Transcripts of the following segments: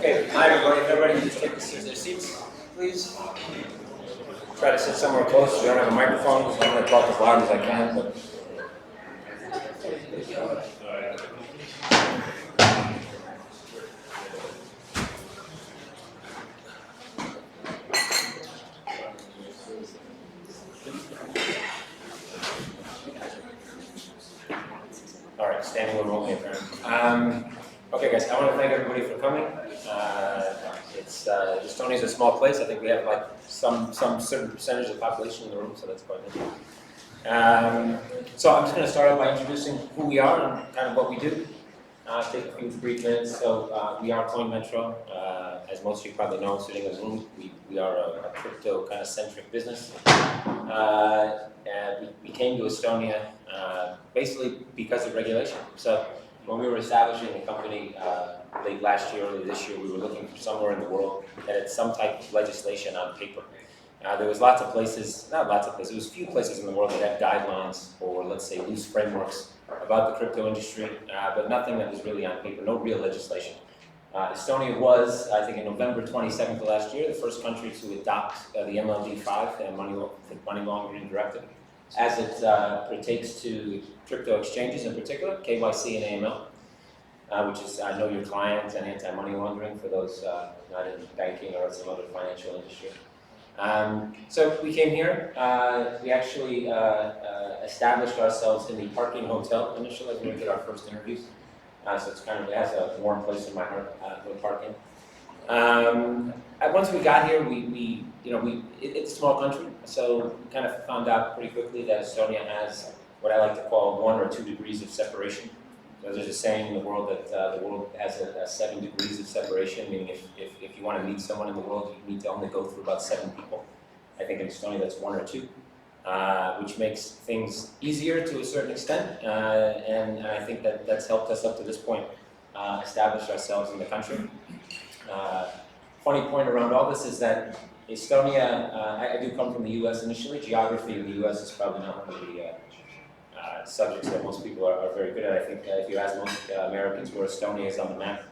Okay, hi everybody. If everybody can just take their seats, please. Try to sit somewhere close. We don't have a microphone, so I'm going to talk as loud as I can. But all right, standing room only apparently. Okay, guys, I want to thank everybody for coming. Estonia is a small place. I think we have like some certain percentage of the population in the room, so that's quite interesting. So I'm just going to start off by introducing who we are and kind of what we do. Take a few brief minutes. So we are CoinMetro. As most of you probably know, sitting in the room, we are a crypto kind of centric business. And we came to Estonia basically because of regulation. So when we were establishing the company late last year, early this year, we were looking for somewhere in the world that had some type of legislation on paper. There was lots of places, not lots of places, there was few places in the world that had guidelines or let's say loose frameworks about the crypto industry, but nothing that was really on paper, no real legislation. Estonia was, I think in November 27th of last year, the first country to adopt the MLD5, the money laundering directive, as it pertains to crypto exchanges in particular, KYC and AML, which is Know Your Client and anti-money laundering for those not in banking or some other financial industry. So we came here, we actually established ourselves in the parking hotel initially as we did our first interviews. So it's kind of, it has a warm place in my heart for parking. Once we got here, it's a small country, so we kind of found out pretty quickly that Estonia has what I like to call 1 or 2 degrees of separation. So there's a saying in the world that the world has 7 degrees of separation, meaning if you want to meet someone in the world, you need to only go through about 7 people. I think in Estonia that's 1 or 2, which makes things easier to a certain extent, and I think that's helped us up to this point establish ourselves in the country. Funny point around all this is that Estonia, I do come from the U.S. initially. Geography in the U.S. is probably not one of the subjects that most people are very good at. I think if you ask most Americans where Estonia is on the map,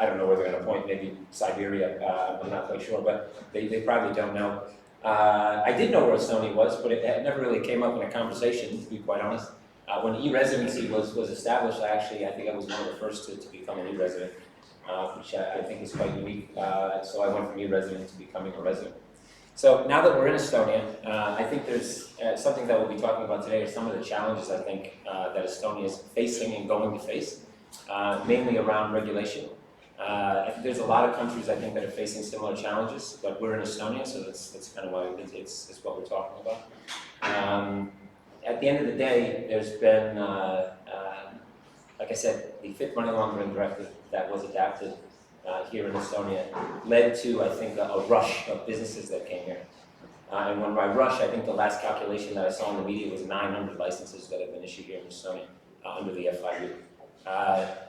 I don't know where they're going to point, maybe Siberia, I'm not quite sure, but they probably don't know. I did know where Estonia was, but it never really came up in a conversation, to be quite honest. When e-residency was established, I think I was one of the first to become an e-resident, which I think is quite unique. So I went from e-resident to becoming a resident. So now that we're in Estonia, I think there's something that we'll be talking about today are some of the challenges I think that Estonia is facing and going to face, mainly around regulation. I think there's a lot of countries I think that are facing similar challenges, but we're in Estonia, so that's kind of why it's what we're talking about. At the end of the day, there's been, like I said, the 5th money laundering directive that was adapted here in Estonia led to, I think, a rush of businesses that came here. And when by rush, I think the last calculation that I saw in the media was 900 licenses that have been issued here in Estonia under the FIU.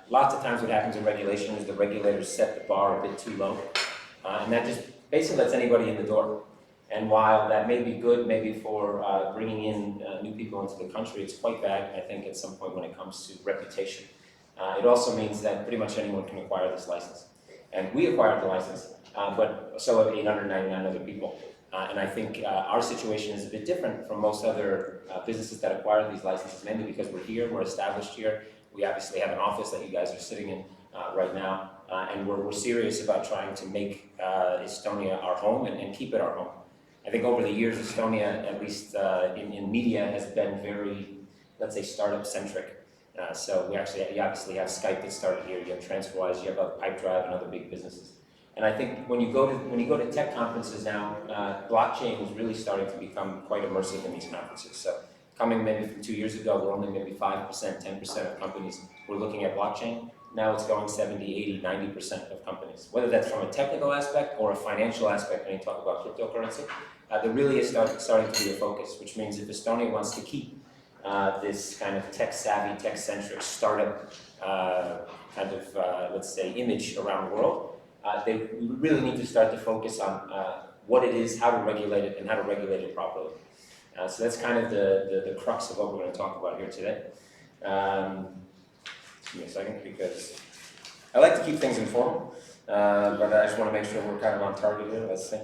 Lots of times what happens in regulation is the regulators set the bar a bit too low, and that just basically lets anybody in the door. And while that may be good, maybe for bringing in new people into the country, it's quite bad, I think, at some point when it comes to reputation. It also means that pretty much anyone can acquire this license. And we acquired the license, but so have 899 other people. And I think our situation is a bit different from most other businesses that acquire these licenses, mainly because we're here, we're established here. We obviously have an office that you guys are sitting in right now, and we're serious about trying to make Estonia our home and keep it our home. I think over the years, Estonia, at least in media, has been very, let's say, startup-centric. So you obviously have Skype that started here, you have TransferWise, you have Pipedrive and other big businesses. And I think when you go to tech conferences now, blockchain is really starting to become quite immersive in these conferences. So coming maybe from 2 years ago, we're only maybe 5%, 10% of companies were looking at blockchain. Now it's going 70, 80, 90% of companies. Whether that's from a technical aspect or a financial aspect when you talk about cryptocurrency, there really is starting to be a focus, which means if Estonia wants to keep this kind of tech-savvy, tech-centric startup let's say, image around the world, they really need to start to focus on what it is, how to regulate it, and how to regulate it properly. So that's kind of the crux of what we're going to talk about here today. Give me a second, because I like to keep things informal. but I just want to make sure we're kind of on target here. Let's see.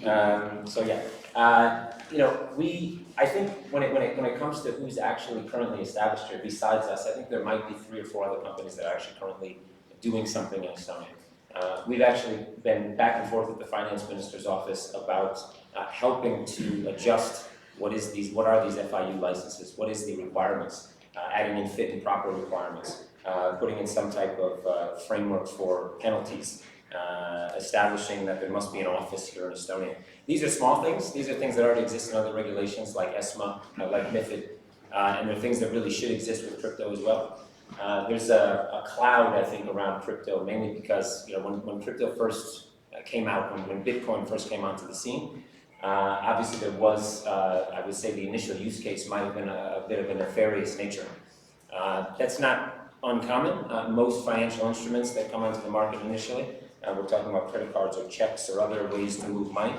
So yeah, I think when it comes to who's actually currently established here, besides us, I think there might be 3 or 4 other companies that are actually currently doing something in Estonia. We've actually been back and forth with the finance minister's office about helping to adjust what are these FIU licenses, what is the requirements, adding in fit and proper requirements, putting in some type of framework for penalties, establishing that there must be an office here in Estonia. These are small things. These are things that already exist in other regulations like ESMA, like MiFID, and they're things that really should exist with crypto as well. There's a cloud, I think, around crypto, mainly because when crypto first came out, when Bitcoin first came onto the scene, obviously there was, I would say the initial use case might have been a bit of a nefarious nature. That's not uncommon. Most financial instruments that come onto the market initially, we're talking about credit cards or checks or other ways to move money,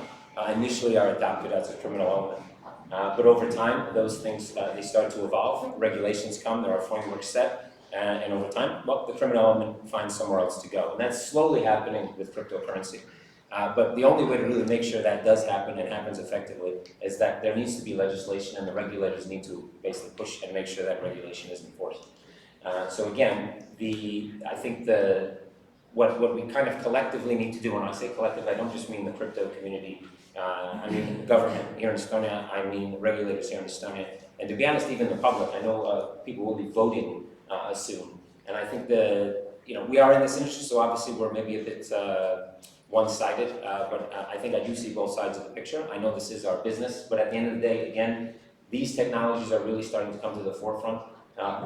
initially are adopted as a criminal element. But over time, those things, they start to evolve. Regulations come, there are frameworks set, and over time, well, the criminal element finds somewhere else to go. And that's slowly happening with cryptocurrency. But the only way to really make sure that does happen and happens effectively is that there needs to be legislation and the regulators need to basically push and make sure that regulation is enforced. So again, I think what we kind of collectively need to do, when I say collective, I don't just mean the crypto community, I mean the government here in Estonia, I mean regulators here in Estonia, and to be honest, even the public. I know people will be voting soon, and I think we are in this industry, so obviously we're maybe a bit one-sided, but I think I do see both sides of the picture. I know this is our business, but at the end of the day, again, these technologies are really starting to come to the forefront.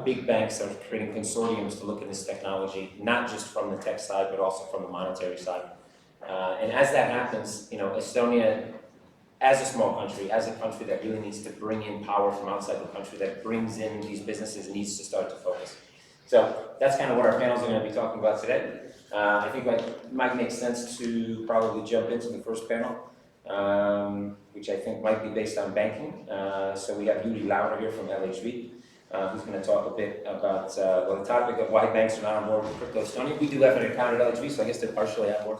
Big banks are creating consortiums to look at this technology, not just from the tech side, but also from the monetary side. And as that happens, Estonia, as a small country, as a country that really needs to bring in power from outside the country, that brings in these businesses, needs to start to focus. So that's kind of what our panels are going to be talking about today. I think it might make sense to probably jump into the first panel, which I think might be based on banking. So we have Yuri Lauer here from LHV. Who's going to talk a bit about the topic of why banks are not on board with crypto Estonia. We do have an account at LHV, so I guess they're partially on board.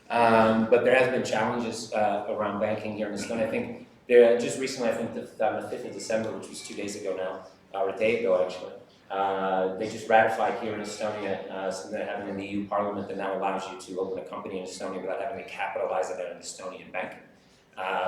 But there has been challenges around banking here in Estonia. I think just recently, I think on the 5th of December, which was 2 days ago now, or a day ago actually, they just ratified here in Estonia something that happened in the EU Parliament that now allows you to open a company in Estonia without having to capitalize it at an Estonian bank.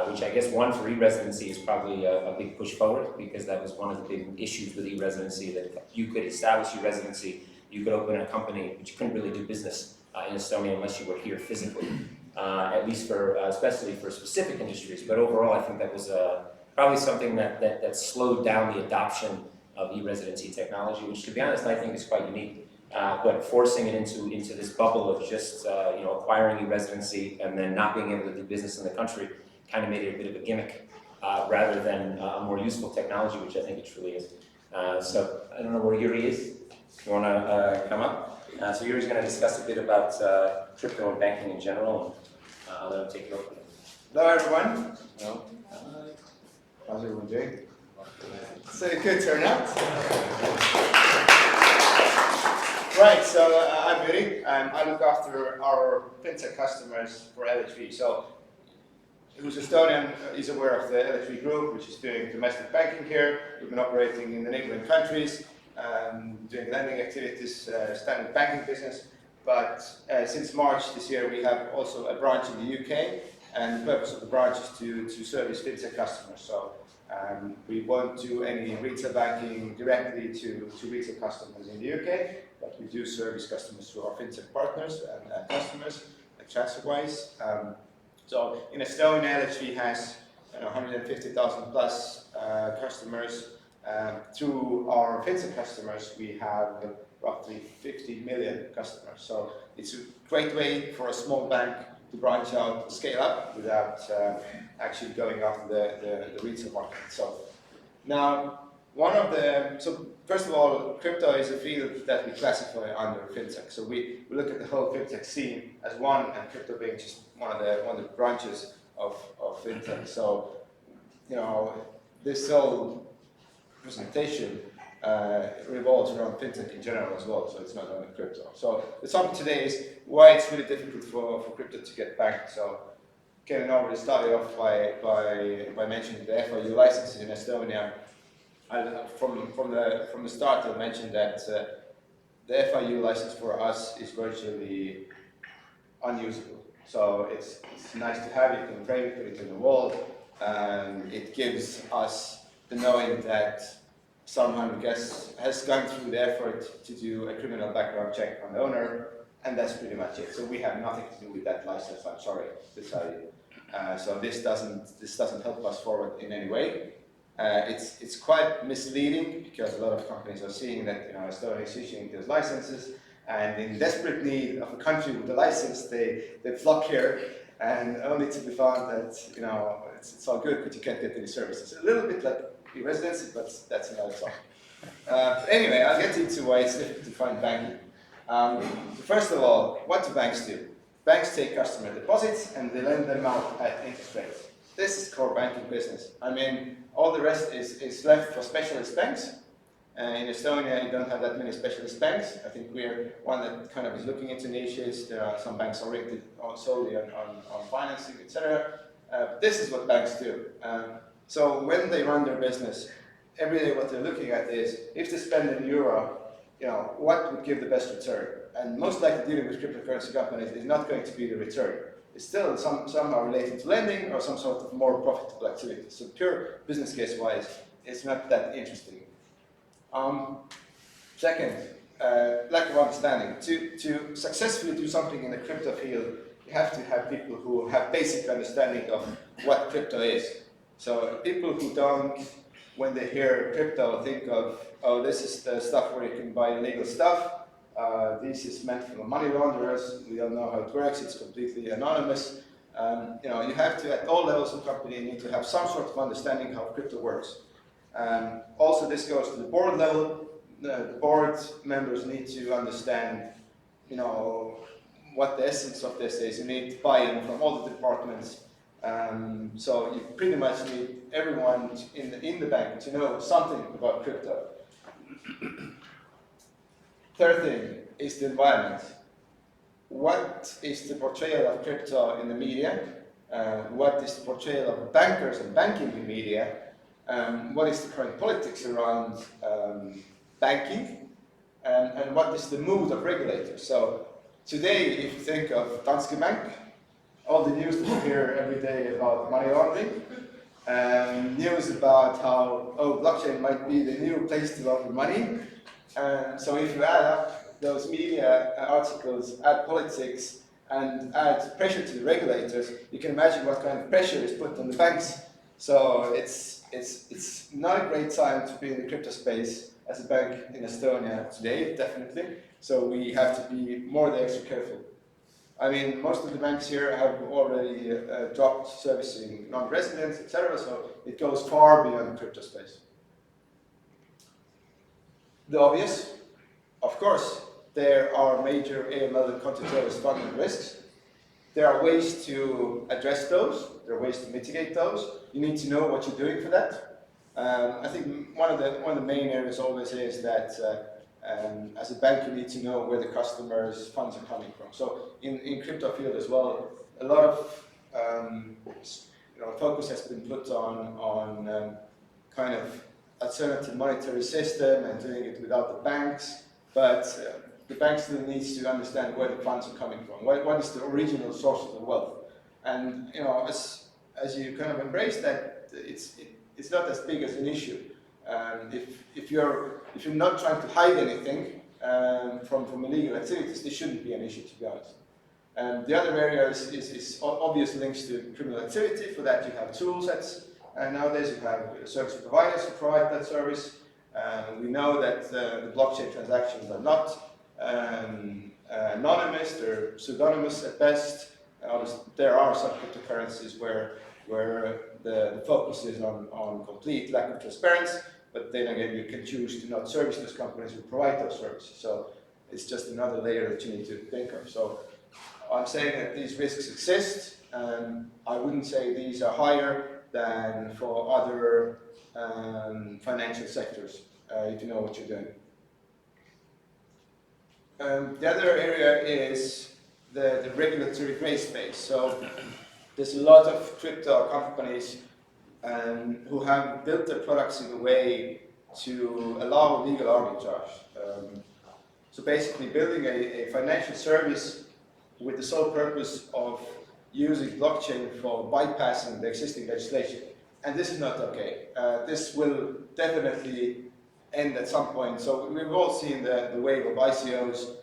Which I guess for e-residency is probably a big push forward, because that was one of the big issues with e-residency, that you could establish e-residency, you could open a company, but you couldn't really do business in Estonia unless you were here physically, at least especially for specific industries. But overall, I think that was probably something that slowed down the adoption of e-residency technology, which, to be honest, I think is quite unique. But forcing it into this bubble of just acquiring e-residency and then not being able to do business in the country kind of made it a bit of a gimmick rather than a more useful technology, which I think it truly is. So I don't know where Yuri is. If you want to come up. So Yuri's going to discuss a bit about crypto and banking in general, and I'll let him take it over. Hello everyone. Hello. How's everyone doing? It's a good turnout. Right, so I'm Yuri. I look after our fintech customers for LHV. So who's Estonian is aware of the LHV group, which is doing domestic banking here. We've been operating in the neighboring countries, doing lending activities, standard banking business. But since March this year, we have also a branch in the UK, and the purpose of the branch is to service fintech customers. So we won't do any retail banking directly to retail customers in the UK, but we do service customers through our fintech partners and customers, like TransferWise. So in Estonia, LHV has 150,000 plus customers. Through our fintech customers, we have roughly 50 million customers. So it's a great way for a small bank to branch out, scale up without actually going after the retail market. So now, first of all, crypto is a field that we classify under fintech. So we look at the whole fintech scene as one, and crypto being just one of the branches of fintech. So this whole presentation revolves around fintech in general as well, so it's not only crypto. So the topic today is why it's really difficult for crypto to get banked. So Kevin already started off by mentioning the FIU licenses in Estonia. From the start, I mentioned that the FIU license for us is virtually unusable. So it's nice to have it, you can frame it, put it in the wall, and it gives us the knowing that someone has gone through the effort to do a criminal background check on the owner, and that's pretty much it. So we have nothing to do with that license, I'm sorry to tell you. So this doesn't help us forward in any way. It's quite misleading because a lot of companies are seeing that Estonia is issuing those licenses, and in desperate need of a country with a license, they flock here, and only to be found that it's all good, but you can't get any services. A little bit like e-residency, but that's another topic. Anyway, I'll get into why it's difficult to find banking. First of all, what do banks do? Banks take customer deposits and they lend them out at interest rates. This is core banking business. I mean, all the rest is left for specialist banks. In Estonia, you don't have that many specialist banks. I think we're one that kind of is looking into niches. There are some banks oriented solely on financing, etc. This is what banks do. So when they run their business, every day what they're looking at is, if they spend in euro, what would give the best return? And most likely dealing with cryptocurrency companies is not going to be the return. It's still somehow related to lending or some sort of more profitable activity. So pure business case-wise, it's not that interesting. Second, lack of understanding. To successfully do something in the crypto field, you have to have people who have basic understanding of what crypto is. So people who don't, when they hear crypto, think of, oh, this is the stuff where you can buy illegal stuff. This is meant for money launderers. We don't know how it works. It's completely anonymous. You have to, at all levels of company, you need to have some sort of understanding how crypto works. Also, this goes to the board level. The board members need to understand, what the essence of this is. You need buy-in from all the departments. So you pretty much need everyone in the bank to know something about crypto. Third thing is the environment. What is the portrayal of crypto in the media? What is the portrayal of bankers and banking in media? What is the current politics around banking? And what is the mood of regulators? So today, if you think of Danske Bank, all the news that you hear every day about money laundering, news about how, blockchain might be the new place to launder money. So if you add up those media articles, add politics, and add pressure to the regulators, you can imagine what kind of pressure is put on the banks. So it's not a great time to be in the crypto space as a bank in Estonia today, definitely. So we have to be more than extra careful. I mean, most of the banks here have already dropped servicing non-residents, etc. So it goes far beyond the crypto space. The obvious, of course, there are major AML and counter-terrorist funding risks. There are ways to address those. There are ways to mitigate those. You need to know what you're doing for that. I think one of the main areas always is that as a bank, you need to know where the customers' funds are coming from. So in crypto field as well, a lot of focus has been put on kind of alternative monetary system and doing it without the banks, but the bank still needs to understand where the funds are coming from. What is the original source of the wealth? And as you kind of embrace that, it's not as big as an issue. If you're not trying to hide anything from illegal activities, this shouldn't be an issue, to be honest. And the other area is obvious links to criminal activity. For that, you have tool sets. And nowadays, you have service providers who provide that service. We know that the blockchain transactions are not anonymous; they're pseudonymous at best. There are some cryptocurrencies where the focus is on complete lack of transparency. But then again, you can choose to not service those companies who provide those services. So it's just another layer that you need to think of. So I'm saying that these risks exist, and I wouldn't say these are higher than for other financial sectors. if you know what you're doing. The other area is the regulatory gray space. So there's a lot of crypto companies who have built their products in a way to allow legal arbitrage. So basically building a financial service with the sole purpose of using blockchain for bypassing the existing legislation. And this is not okay. This will definitely end at some point. So we've all seen the wave of ICOs.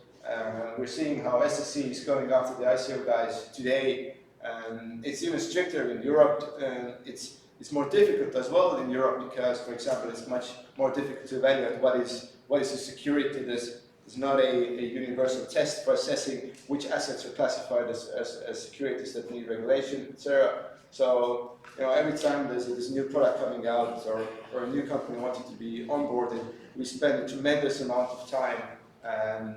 We're seeing how SEC is going after the ICO guys today. It's even stricter in Europe. It's more difficult as well in Europe because, for example, it's much more difficult to evaluate what is a security. There's not a universal test for assessing which assets are classified as securities that need regulation, etc. So, every time there's a new product coming out or a new company wanting to be onboarded, we spend a tremendous amount of time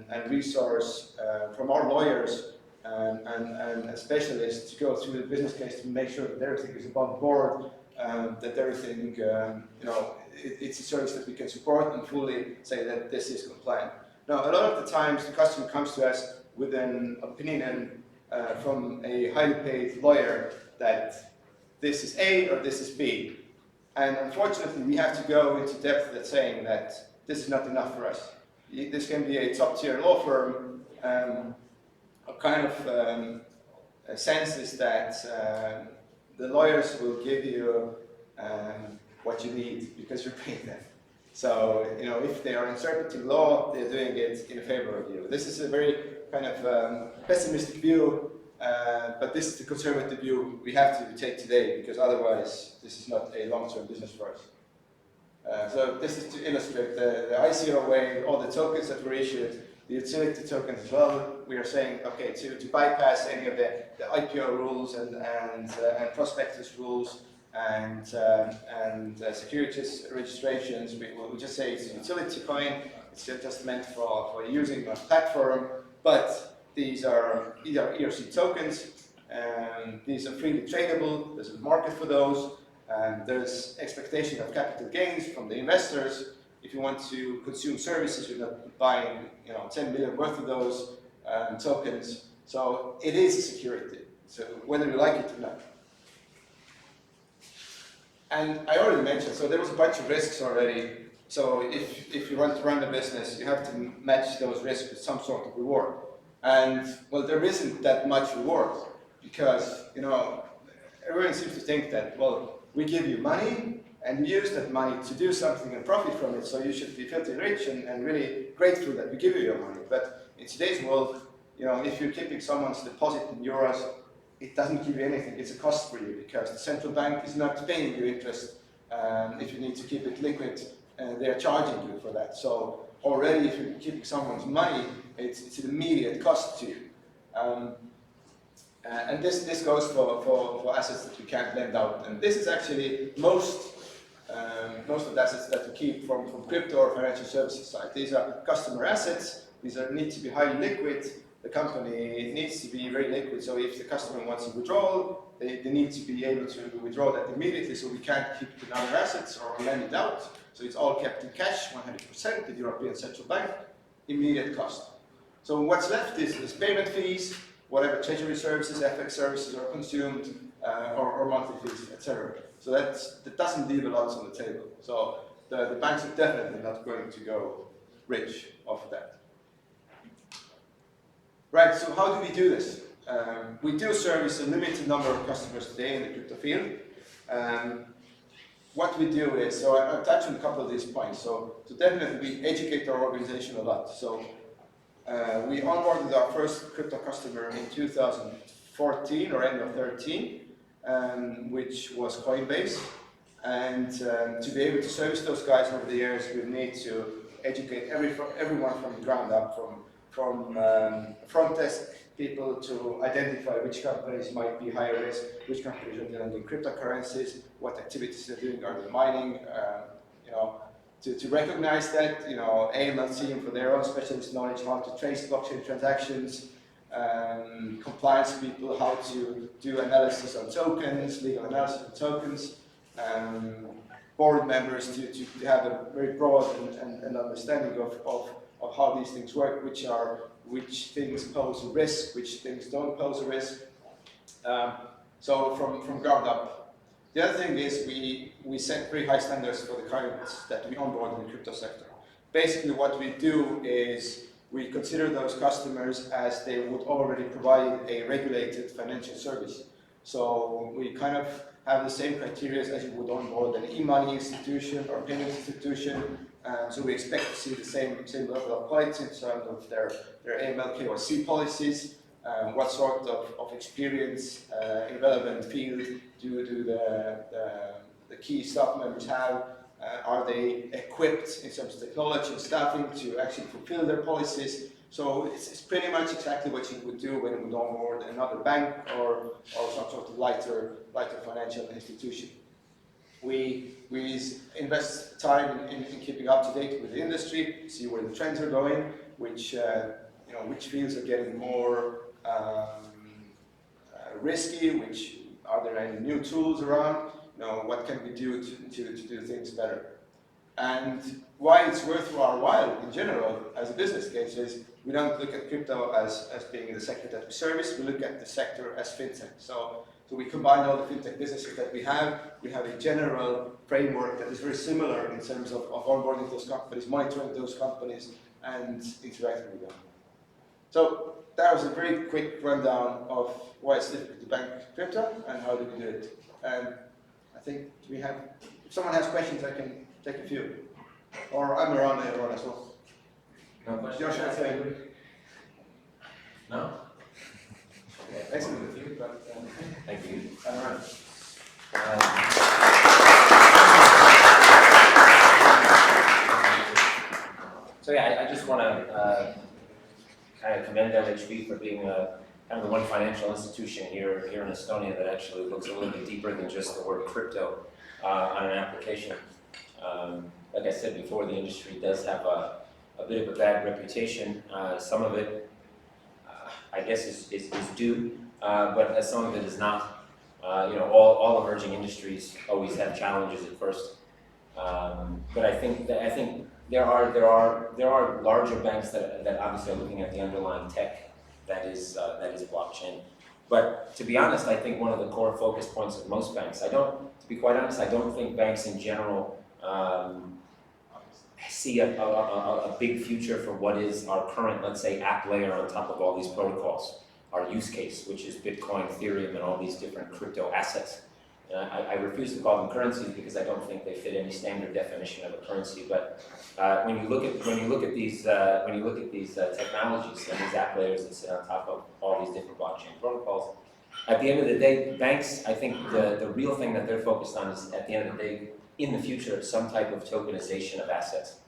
and resource from our lawyers and specialists to go through the business case to make sure that everything is above board, that everything, it's a service that we can support and fully say that this is compliant. Now, a lot of the times the customer comes to us with an opinion from a highly paid lawyer that this is A or this is B. And unfortunately, we have to go into depth at saying that this is not enough for us. This can be a top-tier law firm. A kind of sense is that the lawyers will give you what you need because you're paying them. So, if they are interpreting law, they're doing it in favor of you. This is a very kind of pessimistic view, but this is the conservative view we have to take today because otherwise this is not a long-term business for us. So this is to illustrate the ICO wave, all the tokens that were issued, the utility tokens as well. We are saying, okay, to bypass any of the IPO rules and prospectus rules and securities registrations, we just say it's a utility coin. It's just meant for using a platform, but these are ERC tokens. These are freely tradable. There's a market for those. There's expectation of capital gains from the investors. If you want to consume services, you're not buying 10 million worth of those tokens. So it is a security, so whether you like it or not. And I already mentioned, so there was a bunch of risks already. So if you want to run a business, you have to match those risks with some sort of reward. And well, there isn't that much reward because everyone seems to think that, well, we give you money and use that money to do something and profit from it, so you should be filthy rich and really grateful that we give you your money. But in today's world, if you're keeping someone's deposit in euros, it doesn't give you anything. It's a cost for you because the central bank is not paying you interest. If you need to keep it liquid, they're charging you for that. So already, if you're keeping someone's money, it's an immediate cost to you. And this goes for assets that you can't lend out. And this is actually most of the assets that we keep from crypto or financial services side. These are customer assets. These need to be highly liquid. The company needs to be very liquid. So if the customer wants a withdrawal, they need to be able to withdraw that immediately. So we can't keep it in other assets or lend it out. So it's all kept in cash, 100%, the European Central Bank, immediate cost. So what's left is payment fees, whatever treasury services, FX services are consumed, or monthly fees, etc. So that doesn't leave a lot on the table. So the banks are definitely not going to go rich off of that. Right, so how do we do this? We do service a limited number of customers today in the crypto field. What we do is, so I'll touch on a couple of these points. So definitely we educate our organization a lot. So we onboarded our first crypto customer in 2014 or end of 13, which was Coinbase. And to be able to service those guys over the years, we need to educate everyone from the ground up, from front desk people to identify which companies might be higher risk, which companies are dealing in cryptocurrencies, what activities they're doing, are they mining, to recognize that, AML team for their own specialist knowledge, how to trace blockchain transactions, compliance people, how to do analysis on tokens, legal analysis on tokens, board members to have a very broad and understanding of how these things work, which things pose a risk, which things don't pose a risk. So from ground up. The other thing is we set very high standards for the clients that we onboard in the crypto sector. Basically what we do is we consider those customers as they would already provide a regulated financial service. So we kind of have the same criteria as you would onboard an e-money institution or payment institution. So we expect to see the same level of quality in terms of their AML KYC policies, what sort of experience in relevant field do the key staff members have. Are they equipped in terms of technology and staffing to actually fulfill their policies? So it's pretty much exactly what you would do when you would onboard another bank or some sort of lighter financial institution. We invest time in keeping up to date with the industry, see where the trends are going, which fields are getting more risky, which are there any new tools around, what can we do to do things better. And why it's worth our while in general as a business case is we don't look at crypto as being the sector that we service, we look at the sector as fintech. So we combine all the fintech businesses that we have a general framework that is very similar in terms of onboarding those companies, monitoring those companies, and interacting with them. So that was a very quick rundown of why it's difficult to bank crypto and how do we do it. And I think if someone has questions, I can take a few. Or I'm around later on as well. No questions? Josh, I think. No? Yeah, excellent. With you, but, thank you. All right. So yeah, I just want to kind of commend LHV for being kind of the one financial institution here in Estonia that actually looks a little bit deeper than just the word crypto on an application. Like I said before, the industry does have a bit of a bad reputation. Some of it, I guess, is due, but some of it is not. All emerging industries always have challenges at first. But I think there are larger banks that obviously are looking at the underlying tech that is blockchain. But to be honest, I think one of the core focus points of most banks, to be quite honest, I don't think banks in general see a big future for what is our current, let's say, app layer on top of all these protocols, our use case, which is Bitcoin, Ethereum, and all these different crypto assets. I refuse to call them currencies because I don't think they fit any standard definition of a currency. But when you look at these technologies and these app layers that sit on top of all these different blockchain protocols, at the end of the day, banks, I think the real thing that they're focused on is, at the end of the day, in the future, some type of tokenization of assets.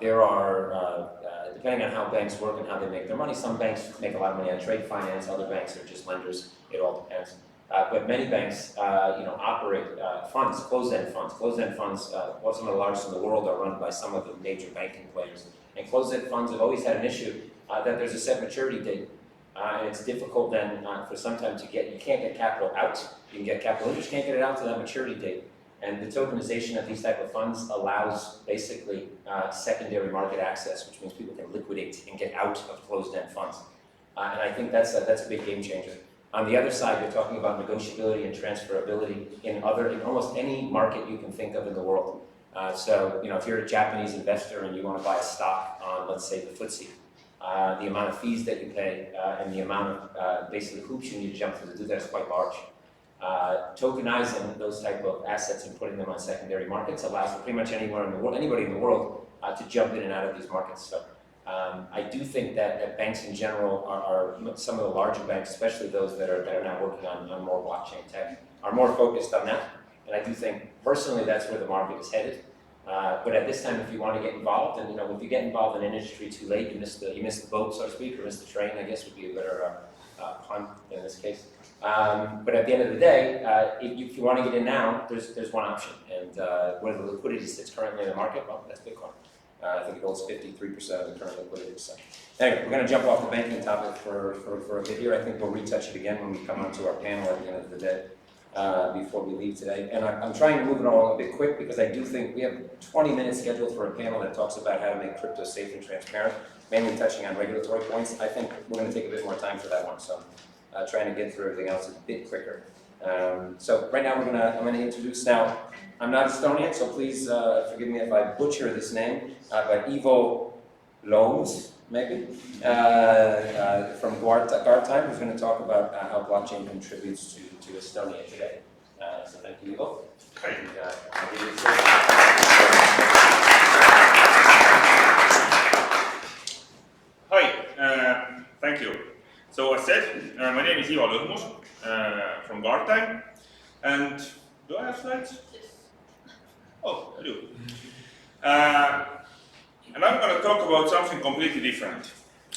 There are, depending on how banks work and how they make their money, some banks make a lot of money on trade finance, other banks are just lenders, it all depends. But many banks, operate funds, closed-end funds. Closed-end funds, some of the largest in the world, are run by some of the major banking players. And closed-end funds have always had an issue that there's a set maturity date. And it's difficult then for some time you can't get capital out. You can get capital in, you just can't get it out to that maturity date. And the tokenization of these type of funds allows basically secondary market access, which means people can liquidate and get out of closed-end funds. And I think that's a big game changer. On the other side, you're talking about negotiability and transferability in almost any market you can think of in the world. So, if you're a Japanese investor and you want to buy a stock on, let's say, the FTSE, the amount of fees that you pay and the amount of basically hoops you need to jump through to do that is quite large. Tokenizing those type of assets and putting them on secondary markets allows for pretty much anybody in the world to jump in and out of these markets. So I do think that banks in general are some of the larger banks, especially those that are now working on more blockchain tech, are more focused on that. And I do think personally that's where the market is headed. But at this time, if you want to get involved, and if you get involved in an industry too late, you miss the boat, so to speak, or miss the train, I guess would be a better pun in this case. But at the end of the day, if you want to get in now, there's one option, and where the liquidity sits currently in the market, well, that's Bitcoin. I think it holds 53% of the current liquidity. So anyway, we're going to jump off the banking topic for a bit here. I think we'll retouch it again when we come onto our panel at the end of the day. before we leave today. And I'm trying to move it all a bit quick because I do think we have 20 minutes scheduled for a panel that talks about how to make crypto safe and transparent, mainly touching on regulatory points. I think we're going to take a bit more time for that one, so I'm trying to get through everything else a bit quicker. So right now I'm going to introduce now. I'm not Estonian, so please forgive me if I butcher this name, but Ivo Loans, maybe, from Guardtime, who's going to talk about how blockchain contributes to Estonia today. So thank you, Ivo. Hi. And, I'll give you Hi, thank you. So as said, my name is Ivo Lõhmus from Guardtime. And do I have slides? Yes. Oh, I do. And I'm going to talk about something completely different.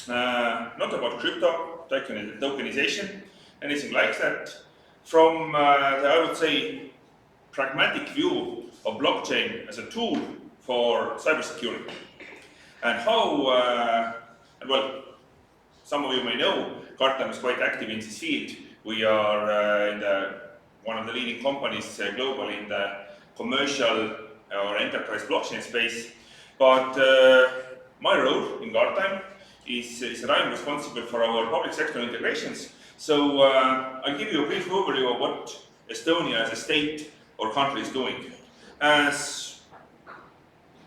Not about crypto, tokenization, anything like that. From the, I would say, pragmatic view of blockchain as a tool for cybersecurity. And how, well, some of you may know, Guardtime is quite active in this field. We are one of the leading companies globally in the commercial or enterprise blockchain space. But my role in Guardtime is that I'm responsible for our public sector integrations. So I'll give you a brief overview of what Estonia as a state or country is doing. As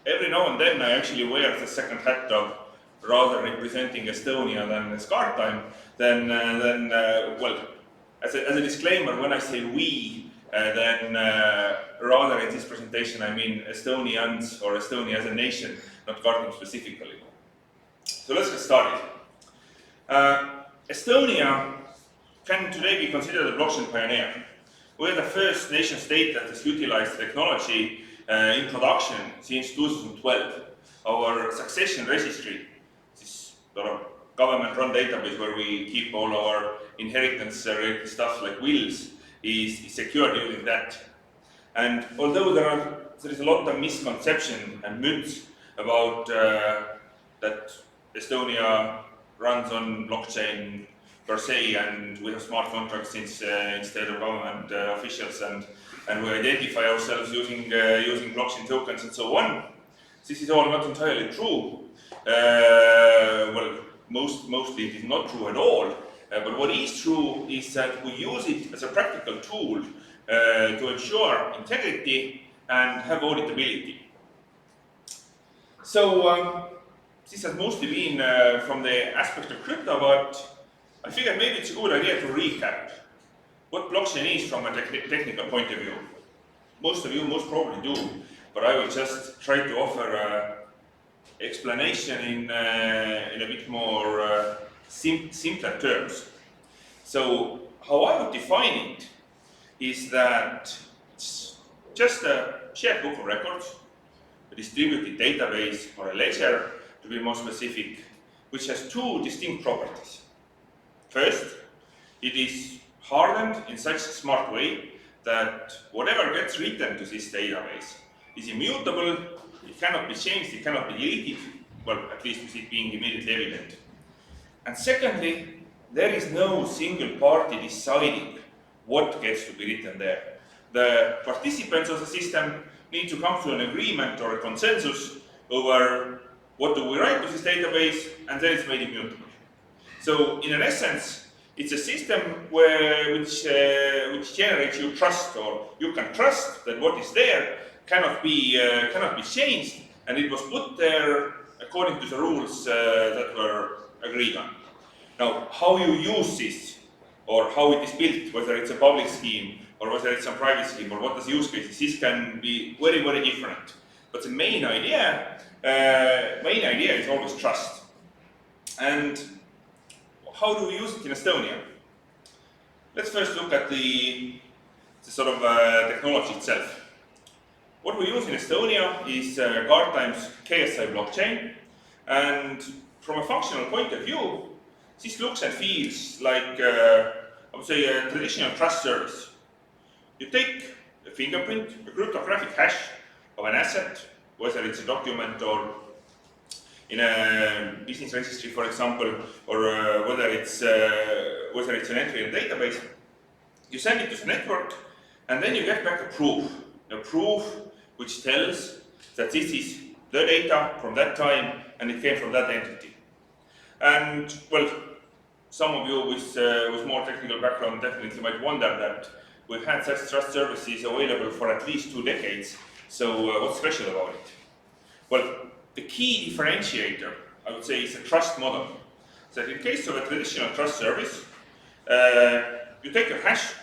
every now and then I actually wear the second hat of rather representing Estonia than as Guardtime, then well, as a disclaimer, when I say we, then rather in this presentation I mean Estonians or Estonia as a nation, not Guardtime specifically. So let's get started. Estonia can today be considered a blockchain pioneer. We're the first nation state that has utilized technology in production since 2012. Our succession registry, this sort of government-run database where we keep all our inheritance-related stuff like wills, is secured using that. And although there is a lot of misconception and myths about that Estonia runs on blockchain per se, and we have smart contracts instead of government officials, and we identify ourselves using blockchain tokens and so on. This is all not entirely true. Well, mostly it is not true at all. But what is true is that we use it as a practical tool to ensure integrity and have auditability. So this has mostly been from the aspect of crypto, but I figured maybe it's a good idea to recap what blockchain is from a technical point of view. Most of you most probably do, but I will just try to offer an explanation in a bit more simpler terms. So how I would define it is that it's just a shared book of records, a distributed database or a ledger to be more specific, which has two distinct properties. First, it is hardened in such a smart way that whatever gets written to this database is immutable, it cannot be changed, it cannot be deleted, well, at least with it being immediately evident. And secondly, there is no single party deciding what gets to be written there. The participants of the system need to come to an agreement or a consensus over what do we write to this database, and then it's made immutable. So in an essence, it's a system which generates you trust, or you can trust that what is there cannot be changed, and it was put there according to the rules that were agreed on. Now, how you use this, or how it is built, whether it's a public scheme or whether it's a private scheme, or what is the use cases, this can be very, very different. But the main idea is always trust. And how do we use it in Estonia? Let's first look at the sort of technology itself. What we use in Estonia is Guardtime's KSI blockchain, and from a functional point of view, this looks and feels like, I would say, a traditional trust service. You take a fingerprint, a cryptographic hash of an asset, whether it's a document or in a business registry, for example, or whether it's an entry in a database. You send it to the network, And then you get back a proof which tells that this is the data from that time and it came from that entity. And well, some of you with more technical background definitely might wonder that we've had such trust services available for at least 2 decades, so what's special about it? Well, the key differentiator, I would say, is a trust model. So in case of a traditional trust service, you take your hash,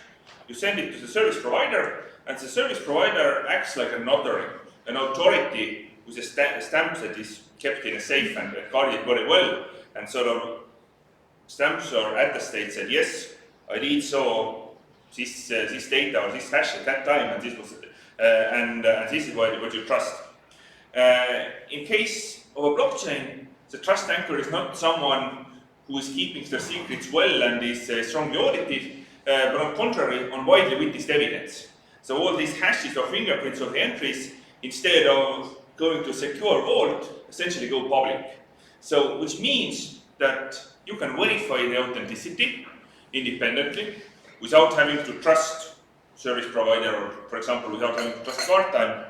you send it to the service provider, and the service provider acts like a notary, an authority with a stamp that is kept in a safe and guarded very well, and sort of stamps or attestates that yes, I did saw this data or this hash at that time, and this was and this is what you trust. In case of a blockchain, the trust anchor is not someone who is keeping their secrets well and is strongly audited, but on the contrary, on widely witnessed evidence. So all these hashes or fingerprints of the entries, instead of going to a secure vault, essentially go public. So, which means that you can verify the authenticity independently without having to trust service provider, or for example, without having to trust guard time.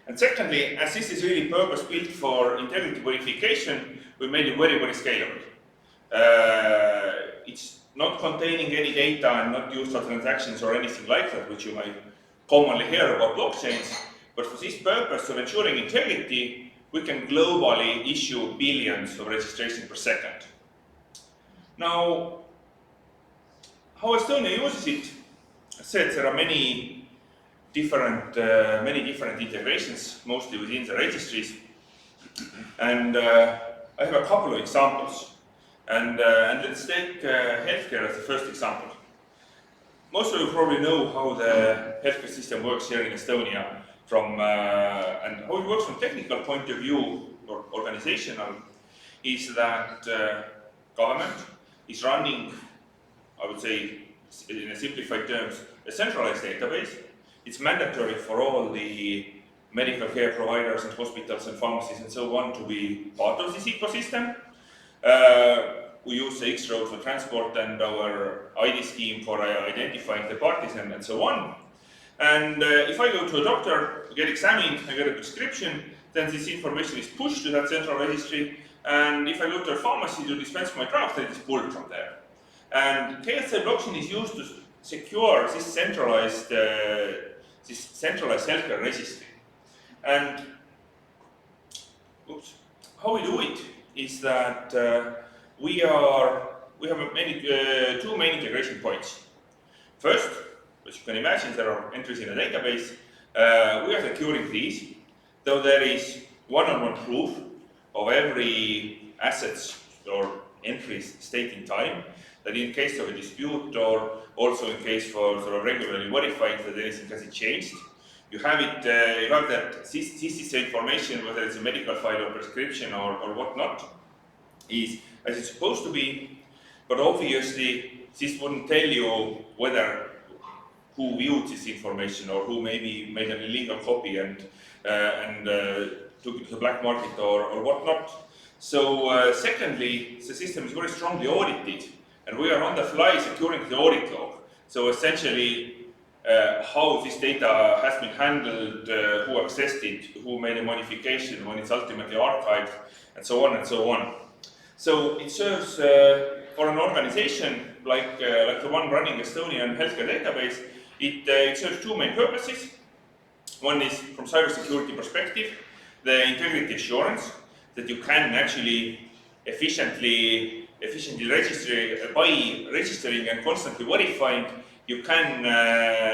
And secondly, as this is really purpose-built for integrity verification, we made it very, very scalable. It's not containing any data and not used for transactions or anything like that, which you might commonly hear about blockchains. But for this purpose of ensuring integrity, we can globally issue billions of registrations per second. Now, how Estonia uses it? I said there are many different integrations, mostly within the registries. And I have a couple of examples. And let's take healthcare as the first example. Most of you probably know how the healthcare system works here in Estonia, and how it works from technical point of view or organizational, is that government is running, I would say, in a simplified terms, a centralized database. It's mandatory for all the medical care providers and hospitals and pharmacies and so on to be part of this ecosystem. We use the X-Road for transport and our ID scheme for identifying the parties and so on. And if I go to a doctor, get examined, I get a prescription, then this information is pushed to that central registry. And if I go to a pharmacy to dispense my drugs, then it's pulled from there. And KSI blockchain is used to secure this centralized healthcare registry. And how we do it is that we have two main integration points. First, as you can imagine, there are entries in a database. We are securing these, though there is one-on-one proof of every assets or entries state in time, that in case of a dispute or also in case for sort of regularly verifying that anything hasn't changed, you have it. You have that this is the information, whether it's a medical file or prescription or whatnot, is as it's supposed to be. But obviously, this wouldn't tell you whether who viewed this information or who maybe made an illegal copy and took it to the black market or whatnot. So secondly, the system is very strongly audited, and we are on the fly securing the audit log. So essentially, how this data has been handled, who accessed it, who made a modification when it's ultimately archived, and so on and so on. So it serves for an organization like the one running Estonian healthcare database. It serves two main purposes. One is from cybersecurity perspective, the integrity assurance, that you can actually efficiently register. By registering and constantly verifying, you can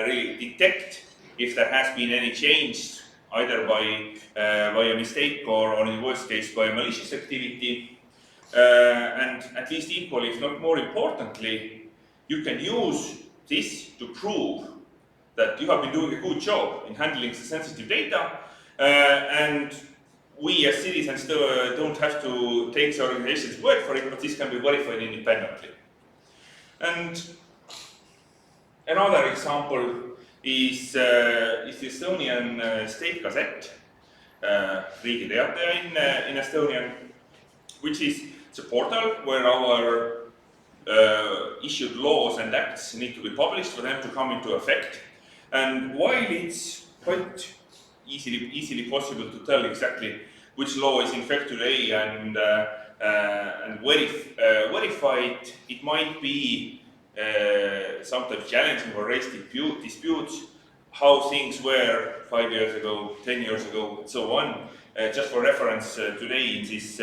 really detect if there has been any change, either by a mistake or in the worst case by a malicious activity. And at least equally, if not more importantly, you can use this to prove that you have been doing a good job in handling the sensitive data, and we as citizens don't have to take the organization's word for it, but this can be verified independently. And another example is the Estonian State Gazette, Riigi Teataja in Estonian, which is the portal where our issued laws and acts need to be published for them to come into effect. And while it's quite easily possible to tell exactly which law is in effect today and verify it, it might be sometimes challenging or raise disputes how things were 5 years ago, 10 years ago, and so on. Just for reference, today in this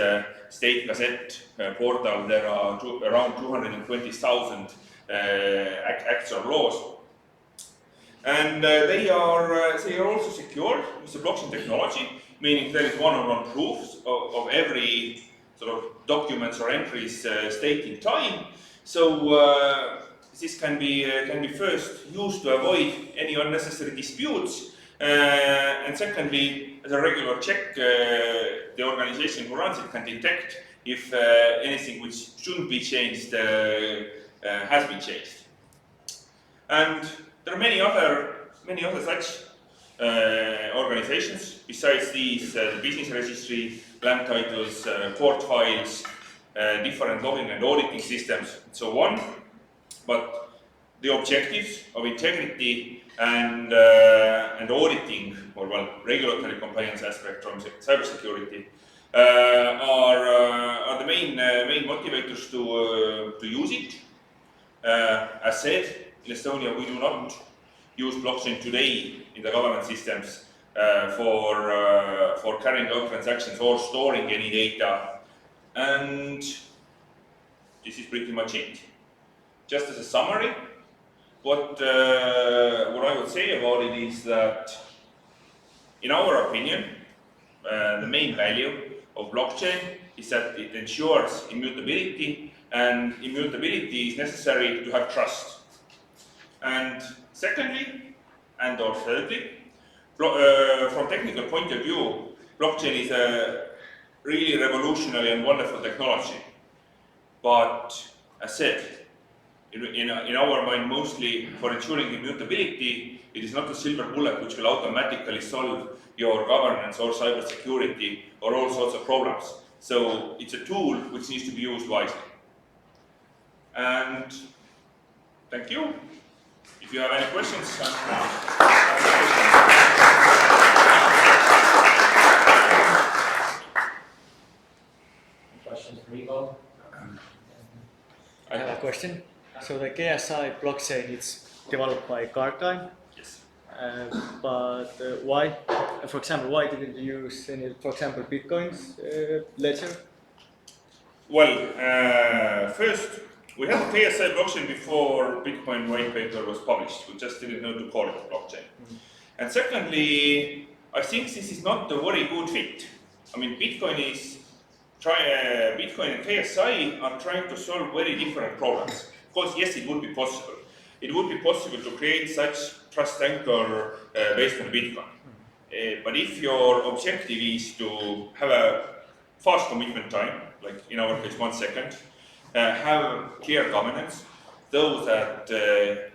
State Gazette portal, there are around 220,000 acts or laws. And they are also secured with the blockchain technology, meaning there is one-on-one proofs of every sort of documents or entries stating time. So this can be first used to avoid any unnecessary disputes, and secondly, as a regular check, the organization who runs it can detect if anything which shouldn't be changed has been changed. And there are many other such organizations besides these: the business registry, land titles, court files, different logging and auditing systems, and so on. But the objectives of integrity and auditing, or regulatory compliance aspect from cybersecurity, are the main motivators to use it. As said, in Estonia, we do not use blockchain today in the government systems for carrying out transactions or storing any data. And this is pretty much it. Just as a summary, what I would say about it is that, in our opinion, the main value of blockchain is that it ensures immutability, and immutability is necessary to have trust. And secondly, and or thirdly, from technical point of view, blockchain is a really revolutionary and wonderful technology. But as said, in our mind, mostly for ensuring immutability, it is not a silver bullet which will automatically solve your governance or cybersecurity or all sorts of problems. So it's a tool which needs to be used wisely. And thank you. If you have any questions, Questions for Ivo? I have a question. So the KSI blockchain, it's developed by Gartine. Yes. But why, for example, why didn't you use any, for example, Bitcoin's ledger? Well, first, we had the KSI blockchain before Bitcoin white paper was published. We just didn't know to call it a blockchain. Mm-hmm. And secondly, I think this is not a very good fit. I mean, Bitcoin and KSI are trying to solve very different problems. Of course, yes, it would be possible. It would be possible to create such trust anchor based on Bitcoin. But if your objective is to have a fast commitment time, like in our case 1 second, have clear governance, though that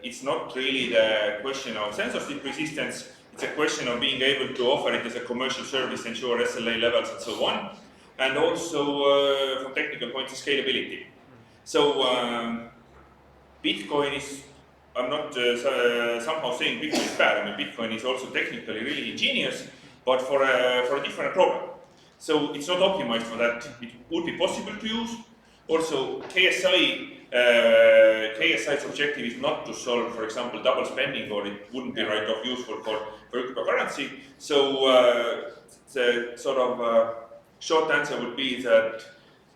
it's not really the question of censorship resistance, it's a question of being able to offer it as a commercial service, ensure SLA levels and so on, and also from technical points of scalability. So Bitcoin is, I'm not somehow saying Bitcoin is bad. I mean, Bitcoin is also technically really ingenious, but for a different problem. So it's not optimized for that. It would be possible to use. Also, KSI's objective is not to solve, for example, double spending, or it wouldn't be right of useful for cryptocurrency. So the sort of short answer would be that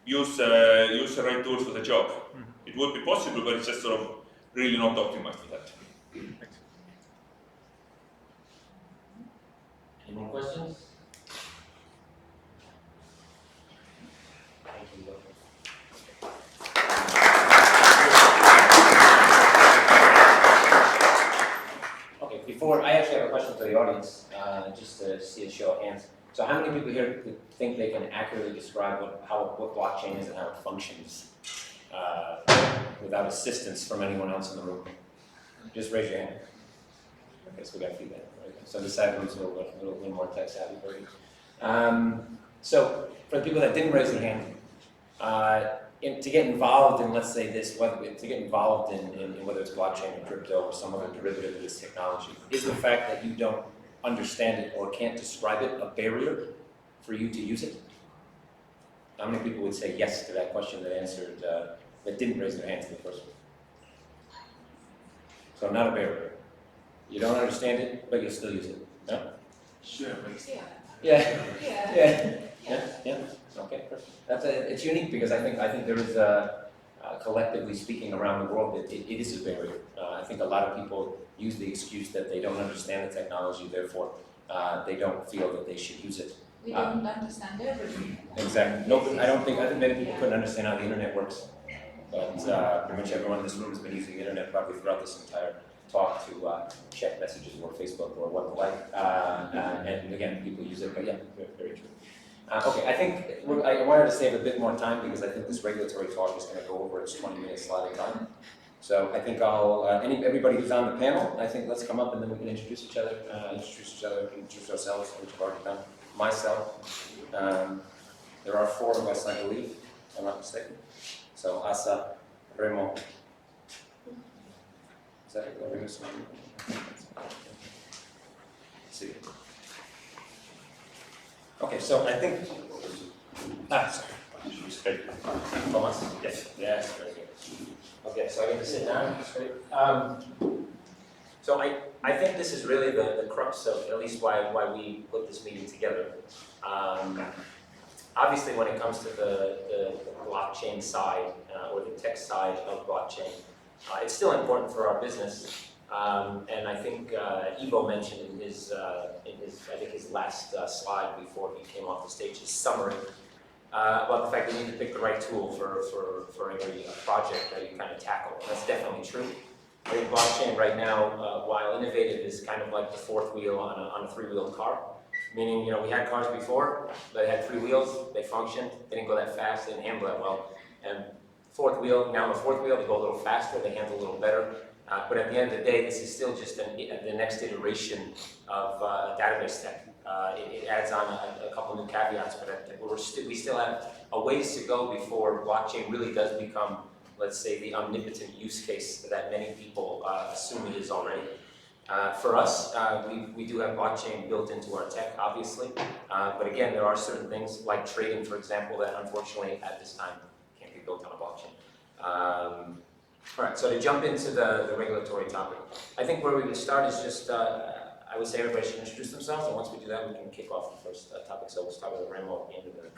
use the right tools for the job. Mm-hmm. It would be possible, but it's just sort of really not optimized for that. Any more questions? Thank you. Okay, before, I actually have a question for the audience, just to see a show of hands. So how many people here think they can accurately describe what blockchain is and how it functions without assistance from anyone else in the room? Just raise your hand. Okay, so we got feedback. Right? So the side room's a little more tech savvy for you. So for the people that didn't raise their hand, to get involved in, let's say this, to get involved in whether it's blockchain or crypto or some other derivative of this technology, is the fact that you don't understand it or can't describe it a barrier for you to use it? How many people would say yes to that question that answered, that didn't raise their hand to the first one? So not a barrier. You don't understand it, but you'll still use it. No? Sure. Yeah. Yeah. Okay, perfect. It's unique because I think there is collectively speaking around the world, it is a barrier. I think a lot of people use the excuse that they don't understand the technology, therefore they don't feel that they should use it. We don't understand everything. Exactly. No, I think many people couldn't understand how the internet works. But pretty much everyone in this room has been using the internet probably throughout this entire talk to check messages or Facebook or what the like. And again, people use it, but yeah, very true. Okay, I think I wanted to save a bit more time because I think this regulatory talk is going to go over its 20-minute slotted time. So I think everybody who's on the panel, I think let's come up and then we can introduce each other, introduce ourselves, which we've already done. Myself, there are 4 of us, I believe, if I'm not mistaken. So Asa, Remo. Is that it? Remo's name? See. Okay, so I think. Sorry. Thomas? Yes, very good. Okay, so I get to sit down. So I think this is really the crux of at least why we put this meeting together. Obviously, when it comes to the blockchain side or the tech side of blockchain, it's still important for our business. And I think Ivo mentioned in his last slide before he came off the stage, his summary about the fact that you need to pick the right tool for every project that you kind of tackle. That's definitely true. I think blockchain right now, while innovative, is kind of like the 4th wheel on a 3-wheeled car. Meaning, we had cars before that had 3 wheels, they functioned, they didn't go that fast, they didn't handle that well. And 4th wheel, now on the 4th wheel, they go a little faster, they handle a little better. But at the end of the day, this is still just the next iteration of database tech. It adds on a couple new caveats, but we still have a ways to go before blockchain really does become, let's say, the omnipotent use case that many people assume it is already. For us, we do have blockchain built into our tech, obviously. But again, there are certain things like trading, for example, that unfortunately at this time can't be built on a blockchain. All right, so to jump into the regulatory topic, I think where we would start is just, I would say everybody should introduce themselves, and once we do that, we can kick off the first topic. So we'll start with Remo at the end of the...